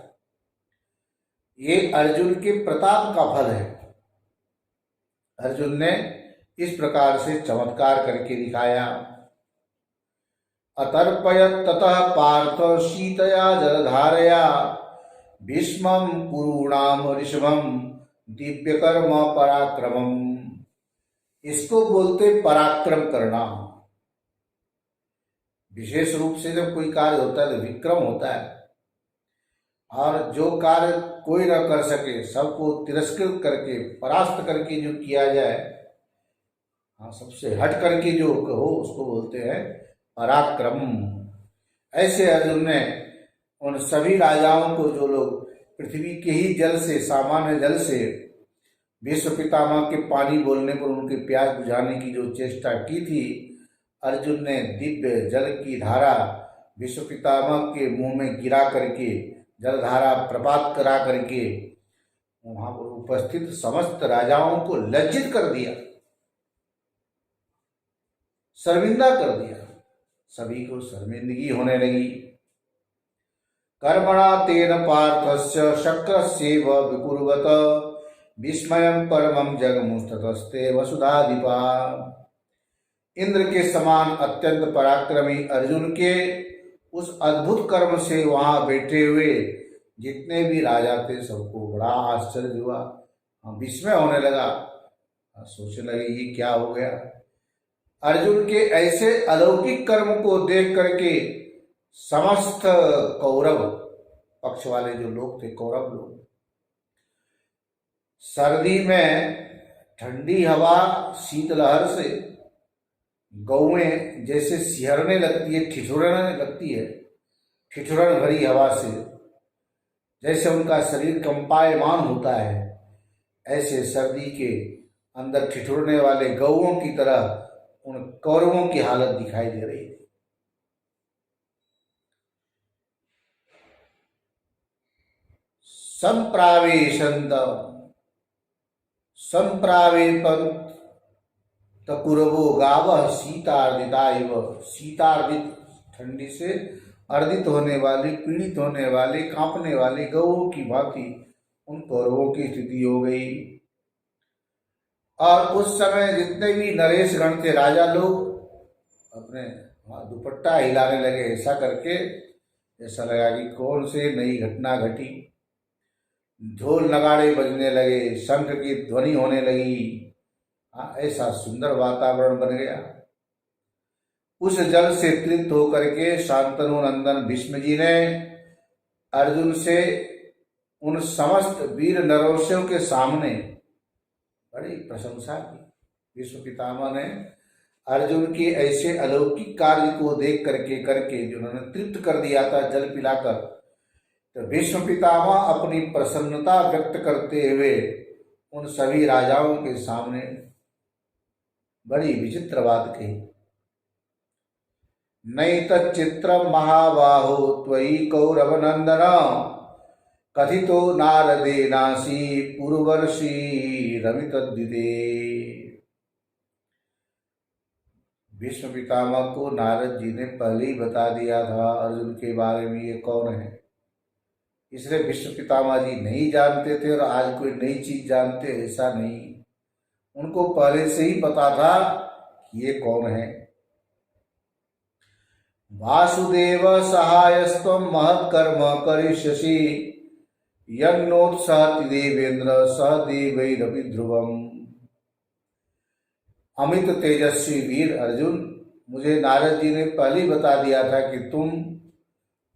ये अर्जुन के प्रताप का फल है। अर्जुन ने इस प्रकार से चमत्कार करके दिखाया। अतर्पयत ततः पार्थ शीतया जलधारया भीष्मं कुरूणाम ऋषभम दिव्यकर्म पराक्रमम। इसको बोलते पराक्रम करना। विशेष रूप से जब कोई कार्य होता है तो विक्रम होता है, और जो कार्य कोई न कर सके, सबको तिरस्कृत करके परास्त करके जो किया जाए, हाँ, सबसे हट करके जो हो, उसको बोलते हैं पराक्रम। ऐसे अर्जुन ने उन सभी राजाओं को, जो लोग पृथ्वी के ही जल से, सामान्य जल से भीष्म पितामह के पानी बोलने पर उनके प्यास बुझाने की जो चेष्टा की थी, अर्जुन ने दिव्य जल की धारा भीष्म पितामह के मुंह में गिरा करके, जलधारा प्रपात करा करके वहां पर उपस्थित समस्त राजाओं को लज्जित कर दिया, शर्मिंदा कर दिया। सभी को शर्मिंदगी होने लगी। कर्मणा तेन पार्थस्य शक्रस्येव विकुर्वत विस्मयं परमं जगमुस्ततस्ते वसुधाधिपा। इंद्र के समान अत्यंत पराक्रमी अर्जुन के उस अद्भुत कर्म से वहां बैठे हुए जितने भी राजा थे, सबको बड़ा आश्चर्य हुआ, विस्मय होने लगा। सोचने लगे ये क्या हो गया। अर्जुन के ऐसे अलौकिक कर्म को देख करके समस्त कौरव पक्ष वाले जो लोग थे, कौरव लोग, सर्दी में ठंडी हवा शीतलहर से गौएं जैसे सिहरने लगती है, ठिठुरने लगती है, ठिठुरन भरी हवा से जैसे उनका शरीर कंपायमान होता है, ऐसे सर्दी के अंदर ठिठुरने वाले गौओं की तरह उन कौरवों की हालत दिखाई दे रही थी। संप्रावेपंत कुरवो गावः शीतार्दिता इव। शीतार्दित, ठंडी से अर्दित होने वाली, पीड़ित होने वाले, कांपने वाले गौओं की भांति उन कौरवों की स्थिति हो गई। और उस समय जितने भी नरेश गण थे, राजा लोग, अपने दुपट्टा हिलाने लगे, ऐसा करके ऐसा लगा कि कौन से नई घटना घटी। ढोल नगाड़े बजने लगे, शंख की ध्वनि होने लगी। ऐसा सुंदर वातावरण बन गया। उस जल से तृप्त होकर के शांतनु नंदन भीष्म जी ने अर्जुन से उन समस्त वीर नरोषियों के सामने बड़ी प्रशंसा की। भीष्म पितामह ने अर्जुन के ऐसे अलौकिक कार्य को देख करके जो उन्होंने तृप्त कर दिया था जल पिलाकर, तो भीष्म पितामह अपनी प्रसन्नता व्यक्त करते हुए उन सभी राजाओं के सामने बड़ी विचित्र बात कही। नैतच्चित्रं महाबाहो त्वयि कौरवनंदन कथितो नारदेनासी पूर्वर्षि रमितद्विते। भीष्म पितामह को नारद जी ने पहले ही बता दिया था अर्जुन के बारे में, ये कौन है। इसलिए भीष्म पितामह जी नहीं जानते थे और आज कोई नई चीज जानते, ऐसा नहीं। उनको पहले से ही पता था कि ये कौन है। वासुदेव सहायस्त्वं महत्कर्म करिष्यसि यन्नोत्साहति देवेन्द्र सह देवैरपि ध्रुवम्। अमित तेजस्वी वीर अर्जुन, मुझे नारद जी ने पहले ही बता दिया था कि तुम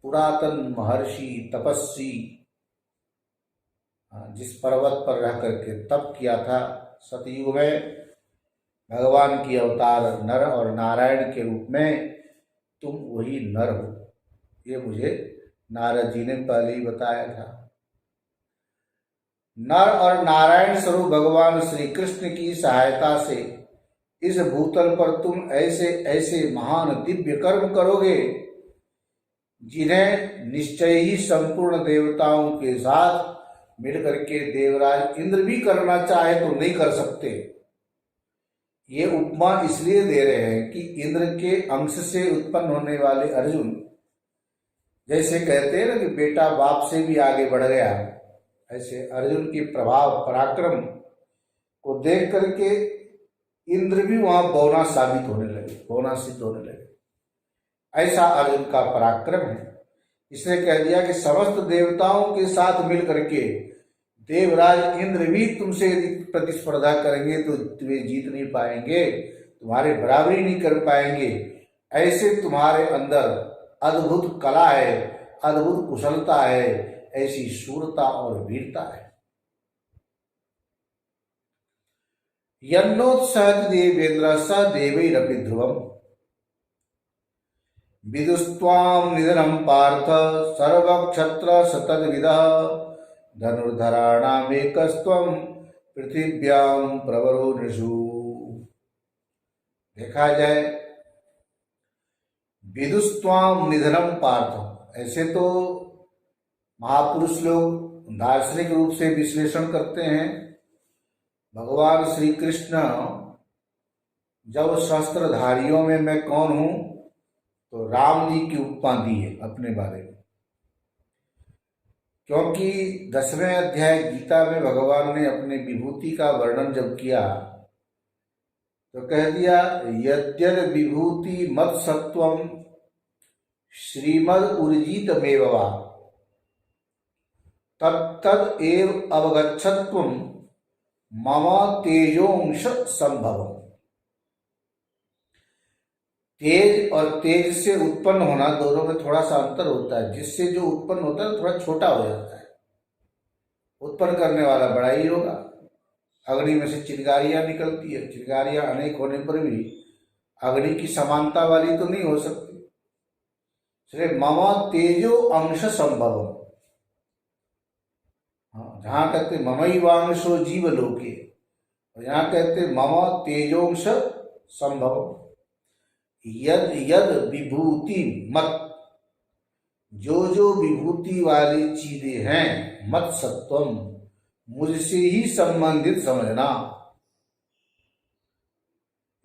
पुरातन महर्षि तपस्वी, जिस पर्वत पर रह करके तप किया था सतयुग में, भगवान की अवतार नर और नारायण के रूप में, तुम वही नर हो। ये मुझे नारद जी ने पहले ही बताया था। नर और नारायण स्वरूप भगवान श्री कृष्ण की सहायता से इस भूतल पर तुम ऐसे ऐसे महान दिव्य कर्म करोगे जिन्हें निश्चय ही संपूर्ण देवताओं के साथ मिलकर के देवराज इंद्र भी करना चाहे तो नहीं कर सकते। ये उपमा इसलिए दे रहे हैं कि इंद्र के अंश से उत्पन्न होने वाले अर्जुन, जैसे कहते हैं ना कि बेटा बाप से भी आगे बढ़ गया, ऐसे अर्जुन की प्रभाव पराक्रम को देख करके इंद्र भी वहां बौना साबित होने लगे, बौना सिद्ध होने लगे। ऐसा अर्जुन का पराक्रम है। इसने कह दिया कि समस्त देवताओं के साथ मिल करके देवराज इंद्र भी तुमसे यदि प्रतिस्पर्धा करेंगे तो तुम्हें जीत नहीं पाएंगे, तुम्हारे बराबरी नहीं कर पाएंगे। ऐसे तुम्हारे अंदर अद्भुत कला है, अद्भुत कुशलता है, ऐसी शूरता और वीरता है। यन्नोत्सहति देवेन्द्र स देवैरपि ध्रुवम् विदुस्त्वां निधनं पार्थ सर्वक्षत्र सतद्विदः धनुर्धराणामेकस्त्वं पृथिव्यां प्रवरो नृषु। देखा जाए विदुस्त्वां निधनं पार्थ, ऐसे तो महापुरुष लोग दार्शनिक रूप से विश्लेषण करते हैं। भगवान श्री कृष्ण जब शस्त्रधारियों में मैं कौन हूं तो राम जी की उपमा दी है अपने बारे में, क्योंकि 10वें अध्याय गीता में भगवान ने अपनी विभूति का वर्णन जब किया तो कह दिया यद्यद विभूति मत सत्वम श्रीमद उर्जित मेवा तत्तद एव अवगच्छत्वम मम तेजोंश संभव। तेज और तेज से उत्पन्न होना दोनों में थोड़ा सा अंतर होता है। जिससे जो उत्पन्न होता है थोड़ा छोटा हो जाता है, उत्पन्न करने वाला बड़ा ही होगा। अग्नि में से चिंगारियां निकलती है, चिंगारियां अनेक होने पर भी अग्नि की समानता वाली तो नहीं हो सकती। इसलिए मम तेजो अंश संभव, जहां कहते ममैवांशो जीवलोके, और यहाँ कहते मम तेजोंश संभव। यद यद विभूति मत, जो विभूति वाली चीजें हैं, मत सत्वम, मुझसे ही संबंधित समझना।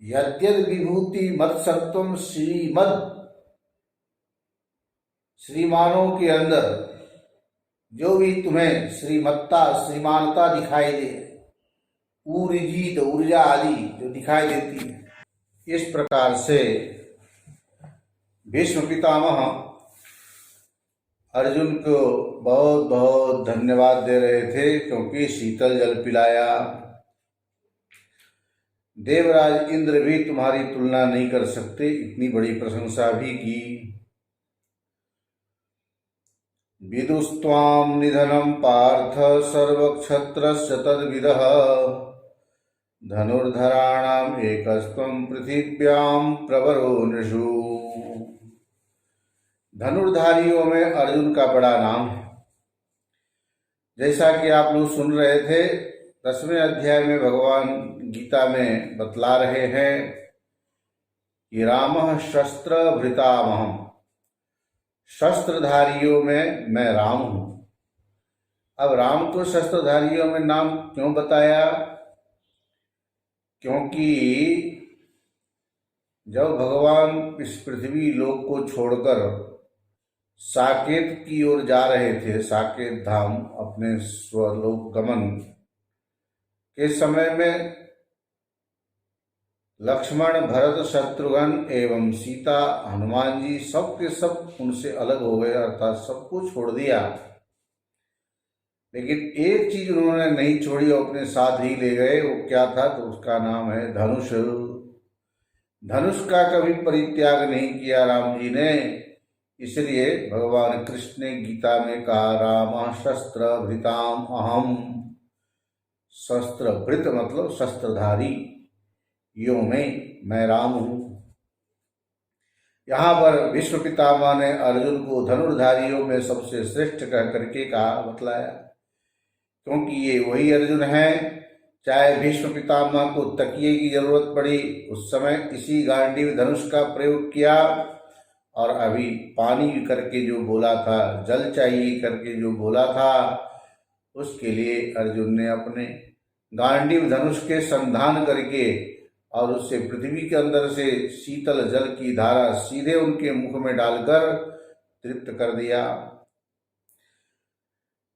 यद्यद विभूति मत सत्वम श्रीमद, श्रीमानों के अंदर जो भी तुम्हें श्रीमत्ता श्रीमानता दिखाई दे, ऊर्जित ऊर्जा आदि जो दिखाई देती है, इस प्रकार से भीष्म पितामह अर्जुन को बहुत बहुत धन्यवाद दे रहे थे, क्योंकि शीतल जल पिलाया। देवराज इंद्र भी तुम्हारी तुलना नहीं कर सकते, इतनी बड़ी प्रशंसा भी की। विदुस्त्वां निधनं पार्थ सर्वक्षत्रस्य तद्विदः धनुर्धराणाम एकस्त्वं पृथिव्यां प्रवरो नृषु। धनुर्धारियों में अर्जुन का बड़ा नाम है। जैसा कि आप लोग सुन रहे थे, 10वें अध्याय में भगवान गीता में बतला रहे हैं कि रामः शस्त्र भृतामहम्, शस्त्रधारियों में मैं राम हूं। अब राम को शस्त्रधारियों में नाम क्यों बताया? क्योंकि जब भगवान इस पृथ्वी लोक को छोड़कर साकेत की ओर जा रहे थे, साकेत धाम, अपने स्वलोक गमन के समय में लक्ष्मण, भरत, शत्रुघ्न एवं सीता, हनुमान जी सब के सब उनसे अलग हो गए, अर्थात सबको छोड़ दिया। लेकिन एक चीज उन्होंने नहीं छोड़ी और अपने साथ ही ले गए। वो क्या था? तो उसका नाम है धनुष। धनुष का कभी परित्याग नहीं किया राम जी ने। इसलिए भगवान कृष्ण ने गीता में कहा राम शस्त्र भृताम अहम। शस्त्र भृत मतलब शस्त्रधारी, यो में मैं राम हूं। यहाँ पर भीष्म पितामह ने अर्जुन को धनुर्धारियों में सबसे श्रेष्ठ कह करके कहा, बतलाया, क्योंकि ये वही अर्जुन है। चाहे भीष्म पितामह को तकिए की जरूरत पड़ी, उस समय इसी गांडीव धनुष का प्रयोग किया, और अभी पानी करके जो बोला था, जल चाहिए करके जो बोला था, उसके लिए अर्जुन ने अपने गांडीव धनुष के संधान करके और उससे पृथ्वी के अंदर से शीतल जल की धारा सीधे उनके मुख में डालकर तृप्त कर दिया।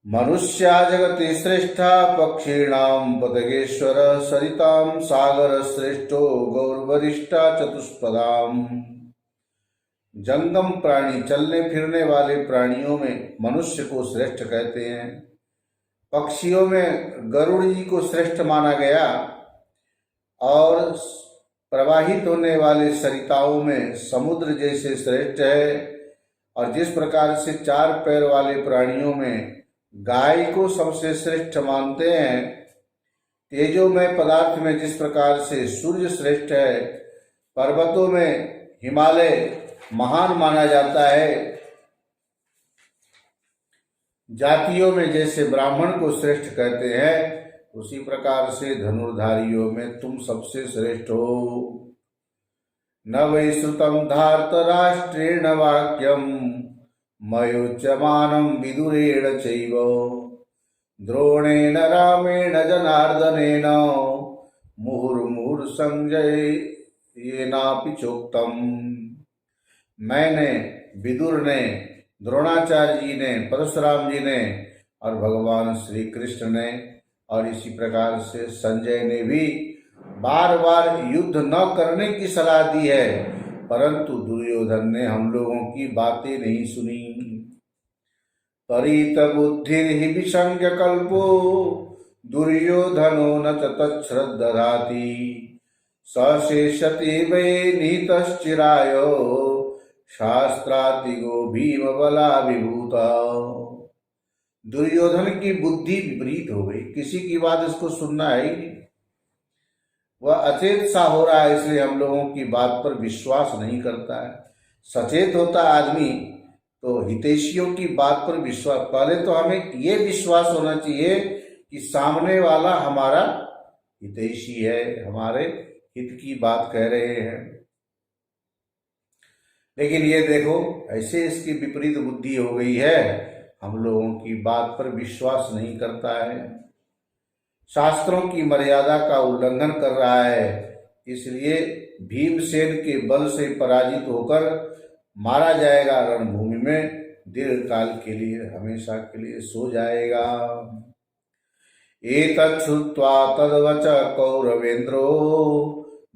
मनुष्या जगति श्रेष्ठा पक्षीणाम पतगेश्वर सरिताम सागर श्रेष्ठो गौरवरिष्ठा चतुष्पदाम। जंगम प्राणी, चलने फिरने वाले प्राणियों में मनुष्य को श्रेष्ठ कहते हैं। पक्षियों में गरुड़ जी को श्रेष्ठ माना गया, और प्रवाहित होने वाले सरिताओं में समुद्र जैसे श्रेष्ठ है। और जिस प्रकार से चार पैर वाले प्राणियों में गाय को सबसे श्रेष्ठ मानते हैं, तेजोमय पदार्थ में जिस प्रकार से सूर्य श्रेष्ठ है, पर्वतों में हिमालय महान माना जाता है, जातियों में जैसे ब्राह्मण को श्रेष्ठ कहते हैं, उसी प्रकार से धनुर्धारियों में तुम सबसे श्रेष्ठ हो। न वै श्रुतं धार्तराष्ट्रेण वाक्यम मयोच्यमानं विदुरेण चैव द्रोणेन रामेण जनार्दनेन मुहुर्मुहुर् संजयेनापि चोक्तम। मैंने, विदुर ने, द्रोणाचार्य जी ने, परशुराम जी ने और भगवान श्री कृष्ण ने और इसी प्रकार से संजय ने भी बार बार युद्ध न करने की सलाह दी है, परंतु दुर्योधन ने हम लोगों की बातें नहीं सुनी। परित बुद्धि विसंज्ञ कल्पो दुर्योधनो न तच्छ्रद्धधाति सशेषते वै नीतश्चिराय शास्त्रातिगो भीम बलाभिभूता। दुर्योधन की बुद्धि विपरीत हो गई, किसी की बात इसको सुनना है ही नहीं। वह अचेत सा हो रहा है, इसलिए हम लोगों की बात पर विश्वास नहीं करता है। सचेत होता आदमी तो हितैषियों की बात पर विश्वास, पहले तो हमें ये विश्वास होना चाहिए कि सामने वाला हमारा हितैषी है, हमारे हित की बात कह रहे हैं। लेकिन ये देखो, ऐसे इसकी विपरीत बुद्धि हो गई है, हम लोगों की बात पर विश्वास नहीं करता है, शास्त्रों की मर्यादा का उल्लंघन कर रहा है, इसलिए भीमसेन के बल से पराजित होकर मारा जाएगा, रणभूमि में दीर्घ काल के लिए, हमेशा के लिए सो जाएगा। एतत् श्रुत्वा तद्वच कौरवेन्द्रो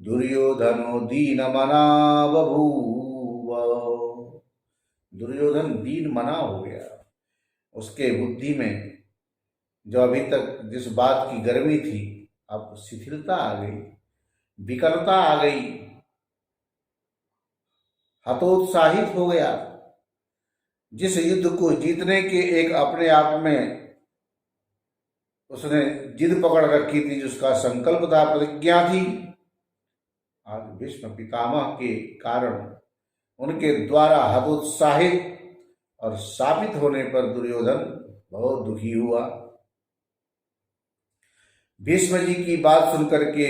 दुर्योधनो दीनमना बभूव। दुर्योधन दीन मना हो गया, उसके बुद्धि में जो अभी तक जिस बात की गर्मी थी, अब शिथिलता आ गई, विकलता आ गई, हतोत्साहित हो गया। जिस युद्ध को जीतने के एक अपने आप में उसने जिद पकड़ रखी थी, जिसका संकल्प था, प्रतिज्ञा थी, आज भीष्म पितामह के कारण उनके द्वारा हतोत्साहित और शापित होने पर दुर्योधन बहुत दुखी हुआ। भीष्म जी की बात सुनकर के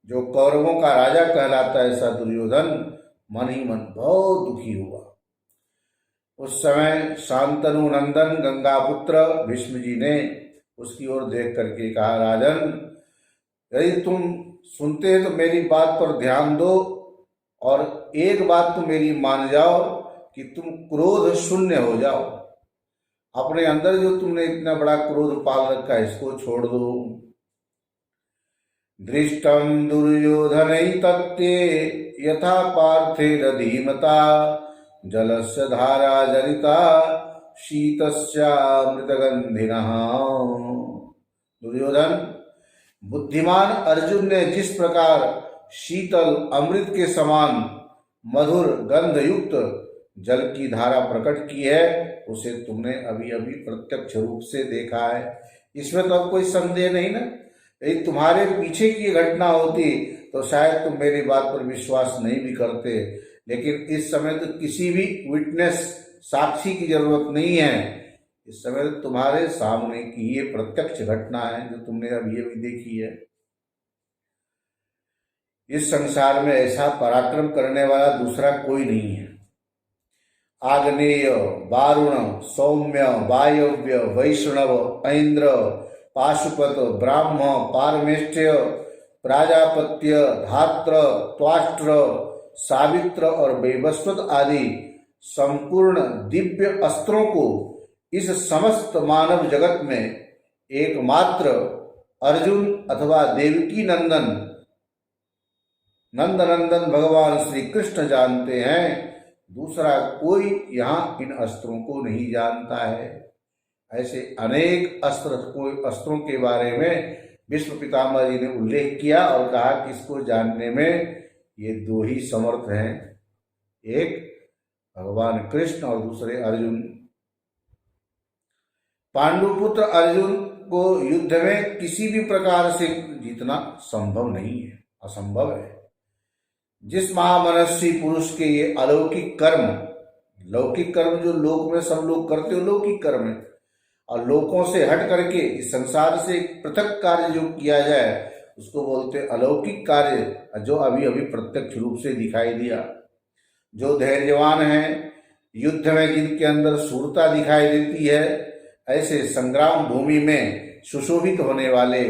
जो कौरवों का राजा कहलाता है, ऐसा दुर्योधन मन ही मन बहुत दुखी हुआ। उस समय शांतनु नंदन गंगापुत्र भीष्म जी ने उसकी ओर देख करके कहा, राजन, यदि तुम सुनते हैं तो मेरी बात पर ध्यान दो, और एक बात तो मेरी मान जाओ कि तुम क्रोध शून्य हो जाओ। अपने अंदर जो तुमने इतना बड़ा क्रोध पाल रखा है, इसको छोड़ दो। दृष्टम दुर्योधनैतत्ते यथा पार्थेन धीमता जलस्य धारा जनिता शीतस्यामृतगंधिनः। दुर्योधन, बुद्धिमान अर्जुन ने जिस प्रकार शीतल अमृत के समान मधुर गंध युक्त जल की धारा प्रकट की है, उसे तुमने अभी अभी प्रत्यक्ष रूप से देखा है, इसमें तो अब कोई संदेह नहीं ना। यदि तुम्हारे पीछे की घटना होती तो शायद तुम मेरी बात पर विश्वास नहीं भी करते, लेकिन इस समय तो किसी भी विटनेस, साक्षी की जरूरत नहीं है। इस समय तो तुम्हारे सामने की ये प्रत्यक्ष घटना है जो तुमने अभी अभी देखी है। इस संसार में ऐसा पराक्रम करने वाला दूसरा कोई नहीं है। आग्नेय, वारुण, सौम्य, वायव्य, वैष्णव, ऐन्द्र, पाशुपत, ब्राह्म, पारमेष्ठ्य, प्राजापत्य, धात्र, त्वाष्ट्र, सावित्र और वैवस्वत आदि संपूर्ण दिव्य अस्त्रों को इस समस्त मानव जगत में एकमात्र अर्जुन अथवा देवकी नंदन नंदनंदन भगवान श्री कृष्ण जानते हैं। दूसरा कोई यहाँ इन अस्त्रों को नहीं जानता है। ऐसे अनेक अस्त्रों के बारे में भीष्म पितामह जी ने उल्लेख किया और कहा कि इसको जानने में ये दो ही समर्थ हैं, एक भगवान कृष्ण और दूसरे अर्जुन। पांडुपुत्र अर्जुन को युद्ध में किसी भी प्रकार से जीतना संभव नहीं है, असंभव है। जिस महामनस्वी पुरुष के ये अलौकिक कर्म, लौकिक कर्म जो लोक में सब लोग करते हो लौकिक कर्म है, और लोकों से हट करके इस संसार से पृथक कार्य जो किया जाए उसको बोलते अलौकिक कार्य, जो अभी अभी प्रत्यक्ष रूप से दिखाई दिया। जो धैर्यवान हैं, युद्ध में जिनके अंदर शूरता दिखाई देती है, ऐसे संग्राम भूमि में सुशोभित होने वाले,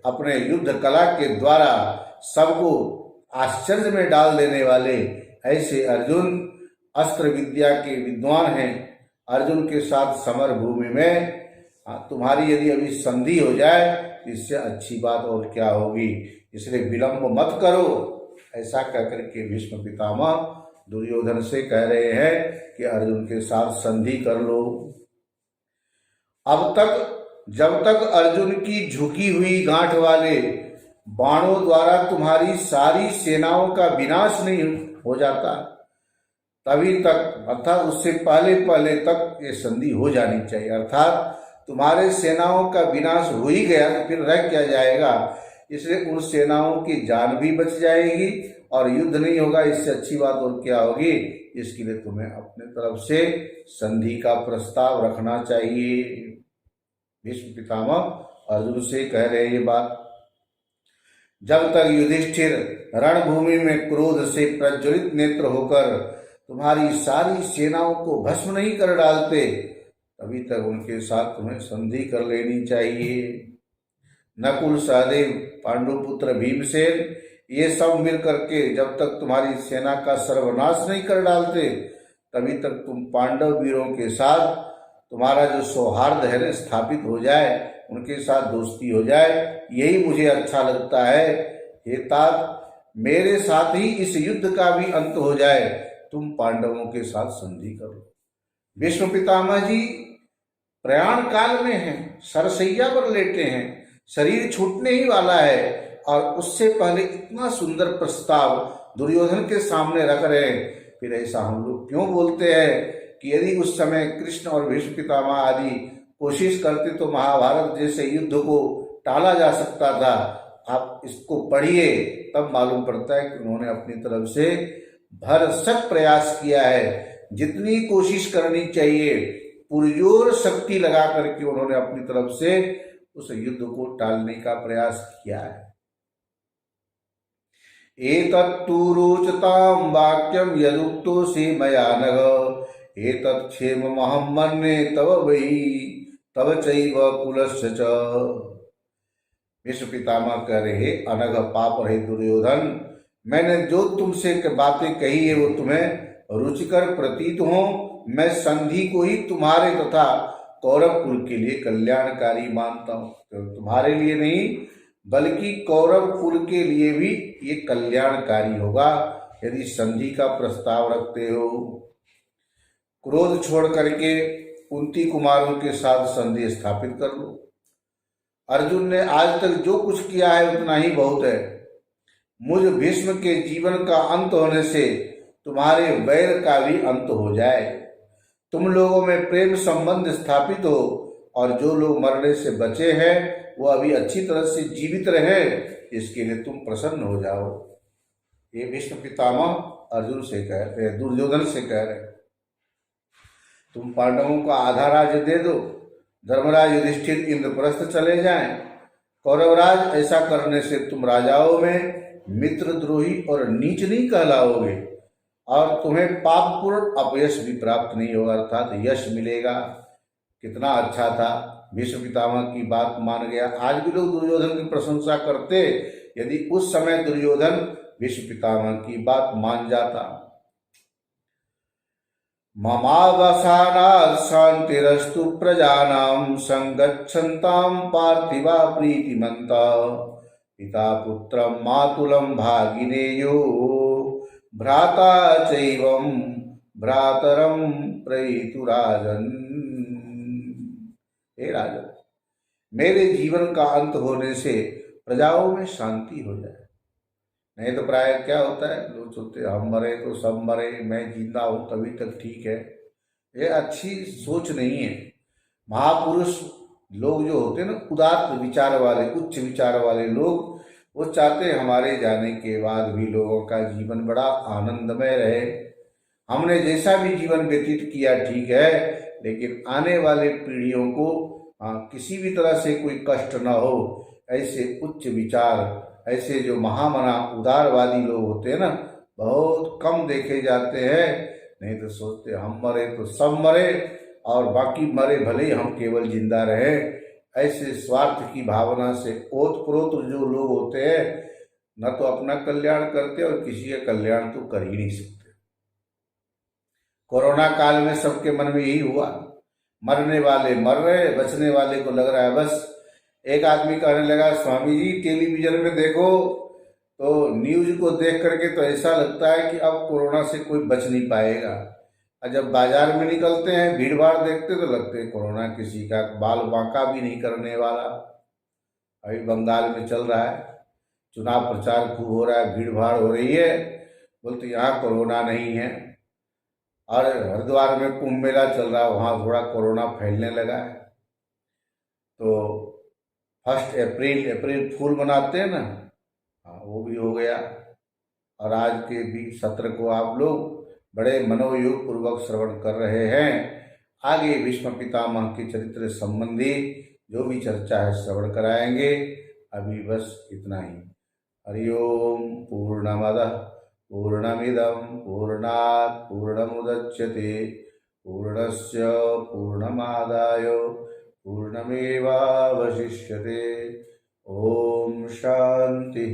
अपने युद्ध कला के द्वारा सबको आश्चर्य में डाल देने वाले ऐसे अर्जुन अस्त्र विद्या के विद्वान हैं। अर्जुन के साथ समर भूमि में तुम्हारी यदि अभी संधि हो जाए तो इससे अच्छी बात और क्या होगी, इसलिए विलंब मत करो। ऐसा कहकर के भीष्म पितामह दुर्योधन से कह रहे हैं कि अर्जुन के साथ संधि कर लो। अब तक जब तक अर्जुन की झुकी हुई गांठ वाले बाणों द्वारा तुम्हारी सारी सेनाओं का विनाश नहीं हो जाता, तभी तक, अर्थात उससे पहले पहले तक ये संधि हो जानी चाहिए। अर्थात तुम्हारे सेनाओं का विनाश हो ही गया तो फिर रह क्या जाएगा, इसलिए उन सेनाओं की जान भी बच जाएगी और युद्ध नहीं होगा। इससे अच्छी बात और क्या होगी। इसके लिए तुम्हें अपने तरफ से संधि का प्रस्ताव रखना चाहिए। भीष्म पितामह अर्जुन से कह रहे ये बात। जब तक युधिष्ठिर रणभूमि में क्रोध से प्रज्वलित नेत्र होकर तुम्हारी सारी सेनाओं को भस्म नहीं कर डालते, तभी तक उनके साथ तुम्हें संधि कर लेनी चाहिए। नकुल, सहदेव, पांडुपुत्र भीमसेन, ये सब मिल करके जब तक तुम्हारी सेना का सर्वनाश नहीं कर डालते, तभी तक तुम पांडव वीरों के साथ तुम्हारा जो सौहार्द है स्थापित हो जाए, उनके साथ दोस्ती हो जाए, यही मुझे अच्छा लगता है। हे तात, मेरे साथ ही इस युद्ध का भी अंत हो जाए, तुम पांडवों के साथ संधि करो। भीष्म पितामह जी प्रयाण काल में हैं, सरसैया पर लेटे हैं, शरीर छूटने ही वाला है, और उससे पहले इतना सुंदर प्रस्ताव दुर्योधन के सामने रख रहे हैं। फिर ऐसा हम लोग क्यों बोलते हैं कि यदि उस समय कृष्ण और भीष्म पितामह आदि कोशिश करते तो महाभारत जैसे युद्ध को टाला जा सकता था। आप इसको पढ़िए, तब मालूम पड़ता है कि उन्होंने अपनी तरफ से भरसक प्रयास किया है। जितनी कोशिश करनी चाहिए पुरजोर शक्ति लगा करके उन्होंने अपनी तरफ से उस युद्ध को टालने का प्रयास किया है। एतत्तु रोचतां वाक्यं यदुक्तोऽसि मया नघ, एतत् क्षेममहं मन्ये तव वै तव चैव कुलस्य च। भीष्म पितामह कह रहे, अनघ पाप रहे दुर्योधन, मैंने जो तुमसे बातें कही है वो तुम्हें रुचिकर प्रतीत हो। मैं संधि को ही तुम्हारे तथा कौरव कुल के लिए कल्याणकारी मानता हूँ। तो तुम्हारे लिए नहीं बल्कि कौरव कुल के लिए भी ये कल्याणकारी होगा यदि संधि का प्रस्ताव रखते हो। क्रोध छोड़ करके कुंती कुमारों के साथ संधि स्थापित कर लो। अर्जुन ने आज तक जो कुछ किया है उतना ही बहुत है। मुझ भीष्म के जीवन का अंत होने से तुम्हारे वैर का भी अंत हो जाए, तुम लोगों में प्रेम संबंध स्थापित हो, और जो लोग मरने से बचे हैं वो अभी अच्छी तरह से जीवित रहे, इसके लिए तुम प्रसन्न हो जाओ। ये भीष्म पितामह अर्जुन से कह रहे, दुर्योधन से कह रहे, तुम पांडवों को आधा राज्य दे दो, धर्मराज युधिष्ठिर इंद्रप्रस्थ चले जाएं। कौरवराज ऐसा करने से तुम राजाओं में मित्रद्रोही और नीच नहीं कहलाओगे और तुम्हें पापपूर्ण अपयश भी प्राप्त नहीं होगा, अर्थात यश मिलेगा। कितना अच्छा था, भीष्म पितामह की बात मान गया। आज भी लोग दुर्योधन की प्रशंसा करते, यदि उस समय दुर्योधन भीष्म पितामह की बात मान जाता। ममावसानात् शान्तिरस्तु प्रजानां संगच्छन्तां पार्थिवा प्रीतिमन्ता पिता पुत्रं मातुलं भागिनेयो भ्राता चैवं भ्रातरं प्रयितुराजन्। हे राजन, मेरे जीवन का अंत होने से प्रजाओं में शांति हो जाए। नहीं तो प्राय क्या होता है, लोग सोचते हम मरे तो सब मरे, मैं जिंदा हूं तभी तक ठीक है। ये अच्छी सोच नहीं है। महापुरुष लोग जो होते हैं ना, उदात्त विचार वाले, उच्च विचार वाले लोग, वो चाहते हैं हमारे जाने के बाद भी लोगों का जीवन बड़ा आनंदमय रहे। हमने जैसा भी जीवन व्यतीत किया ठीक है, लेकिन आने वाले पीढ़ियों को किसी भी तरह से कोई कष्ट न हो, ऐसे उच्च विचार, ऐसे जो महामना उदारवादी लोग होते हैं ना, बहुत कम देखे जाते हैं। नहीं तो सोचते हम मरे तो सब मरे और बाकी मरे भले ही हम केवल जिंदा रहे। ऐसे स्वार्थ की भावना से ओतप्रोत जो लोग होते हैं, न तो अपना कल्याण करते और किसी का कल्याण तो कर ही नहीं सकते। कोरोना काल में सबके मन में यही हुआ, मरने वाले मर रहे, बचने वाले को लग रहा है बस। एक आदमी कहने लगा, स्वामी जी टेलीविजन में देखो तो न्यूज को देख करके तो ऐसा लगता है कि अब कोरोना से कोई बच नहीं पाएगा, और जब बाजार में निकलते हैं भीड़ भाड़ देखते तो लगते हैं कोरोना किसी का बाल बांका भी नहीं करने वाला। अभी बंगाल में चल रहा है, चुनाव प्रचार खूब हो रहा है, भीड़ भाड़ हो रही है, बोलते यहाँ कोरोना नहीं है। और हरिद्वार में कुंभ मेला चल रहा है, वहाँ थोड़ा कोरोना फैलने लगा है। तो 1 अप्रैल फूल मनाते हैं ना, हाँ वो भी हो गया। और आज के भी सत्र को आप लोग बड़े मनोयोग पूर्वक श्रवण कर रहे हैं। आगे भीष्म पितामह के चरित्र संबंधी जो भी चर्चा है श्रवण कराएंगे। अभी बस इतना ही। हरि ओम। पूर्णमदः पूर्णमिदं पूर्णात् पूर्णमुदच्यते पूर्णस्य पूर्णमादाय पूर्णमेवावशिष्यते। ओम शांति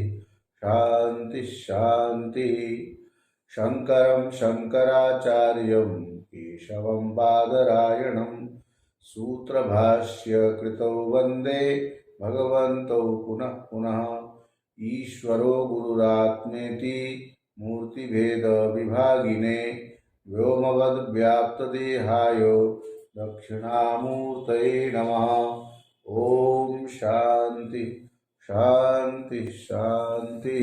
शांति शांति। शंकरं शंकराचार्यं केशवं बादरायणं सूत्रभाष्य कृतौ वंदे भगवन्तौ पुनः पुनः। ईश्वरो गुरुरात्मेति मूर्तिभेद विभागिने व्योमवद्व्याप्तदेहाय दक्षिणामूर्तये नमः। ओम शांति शांति शांति।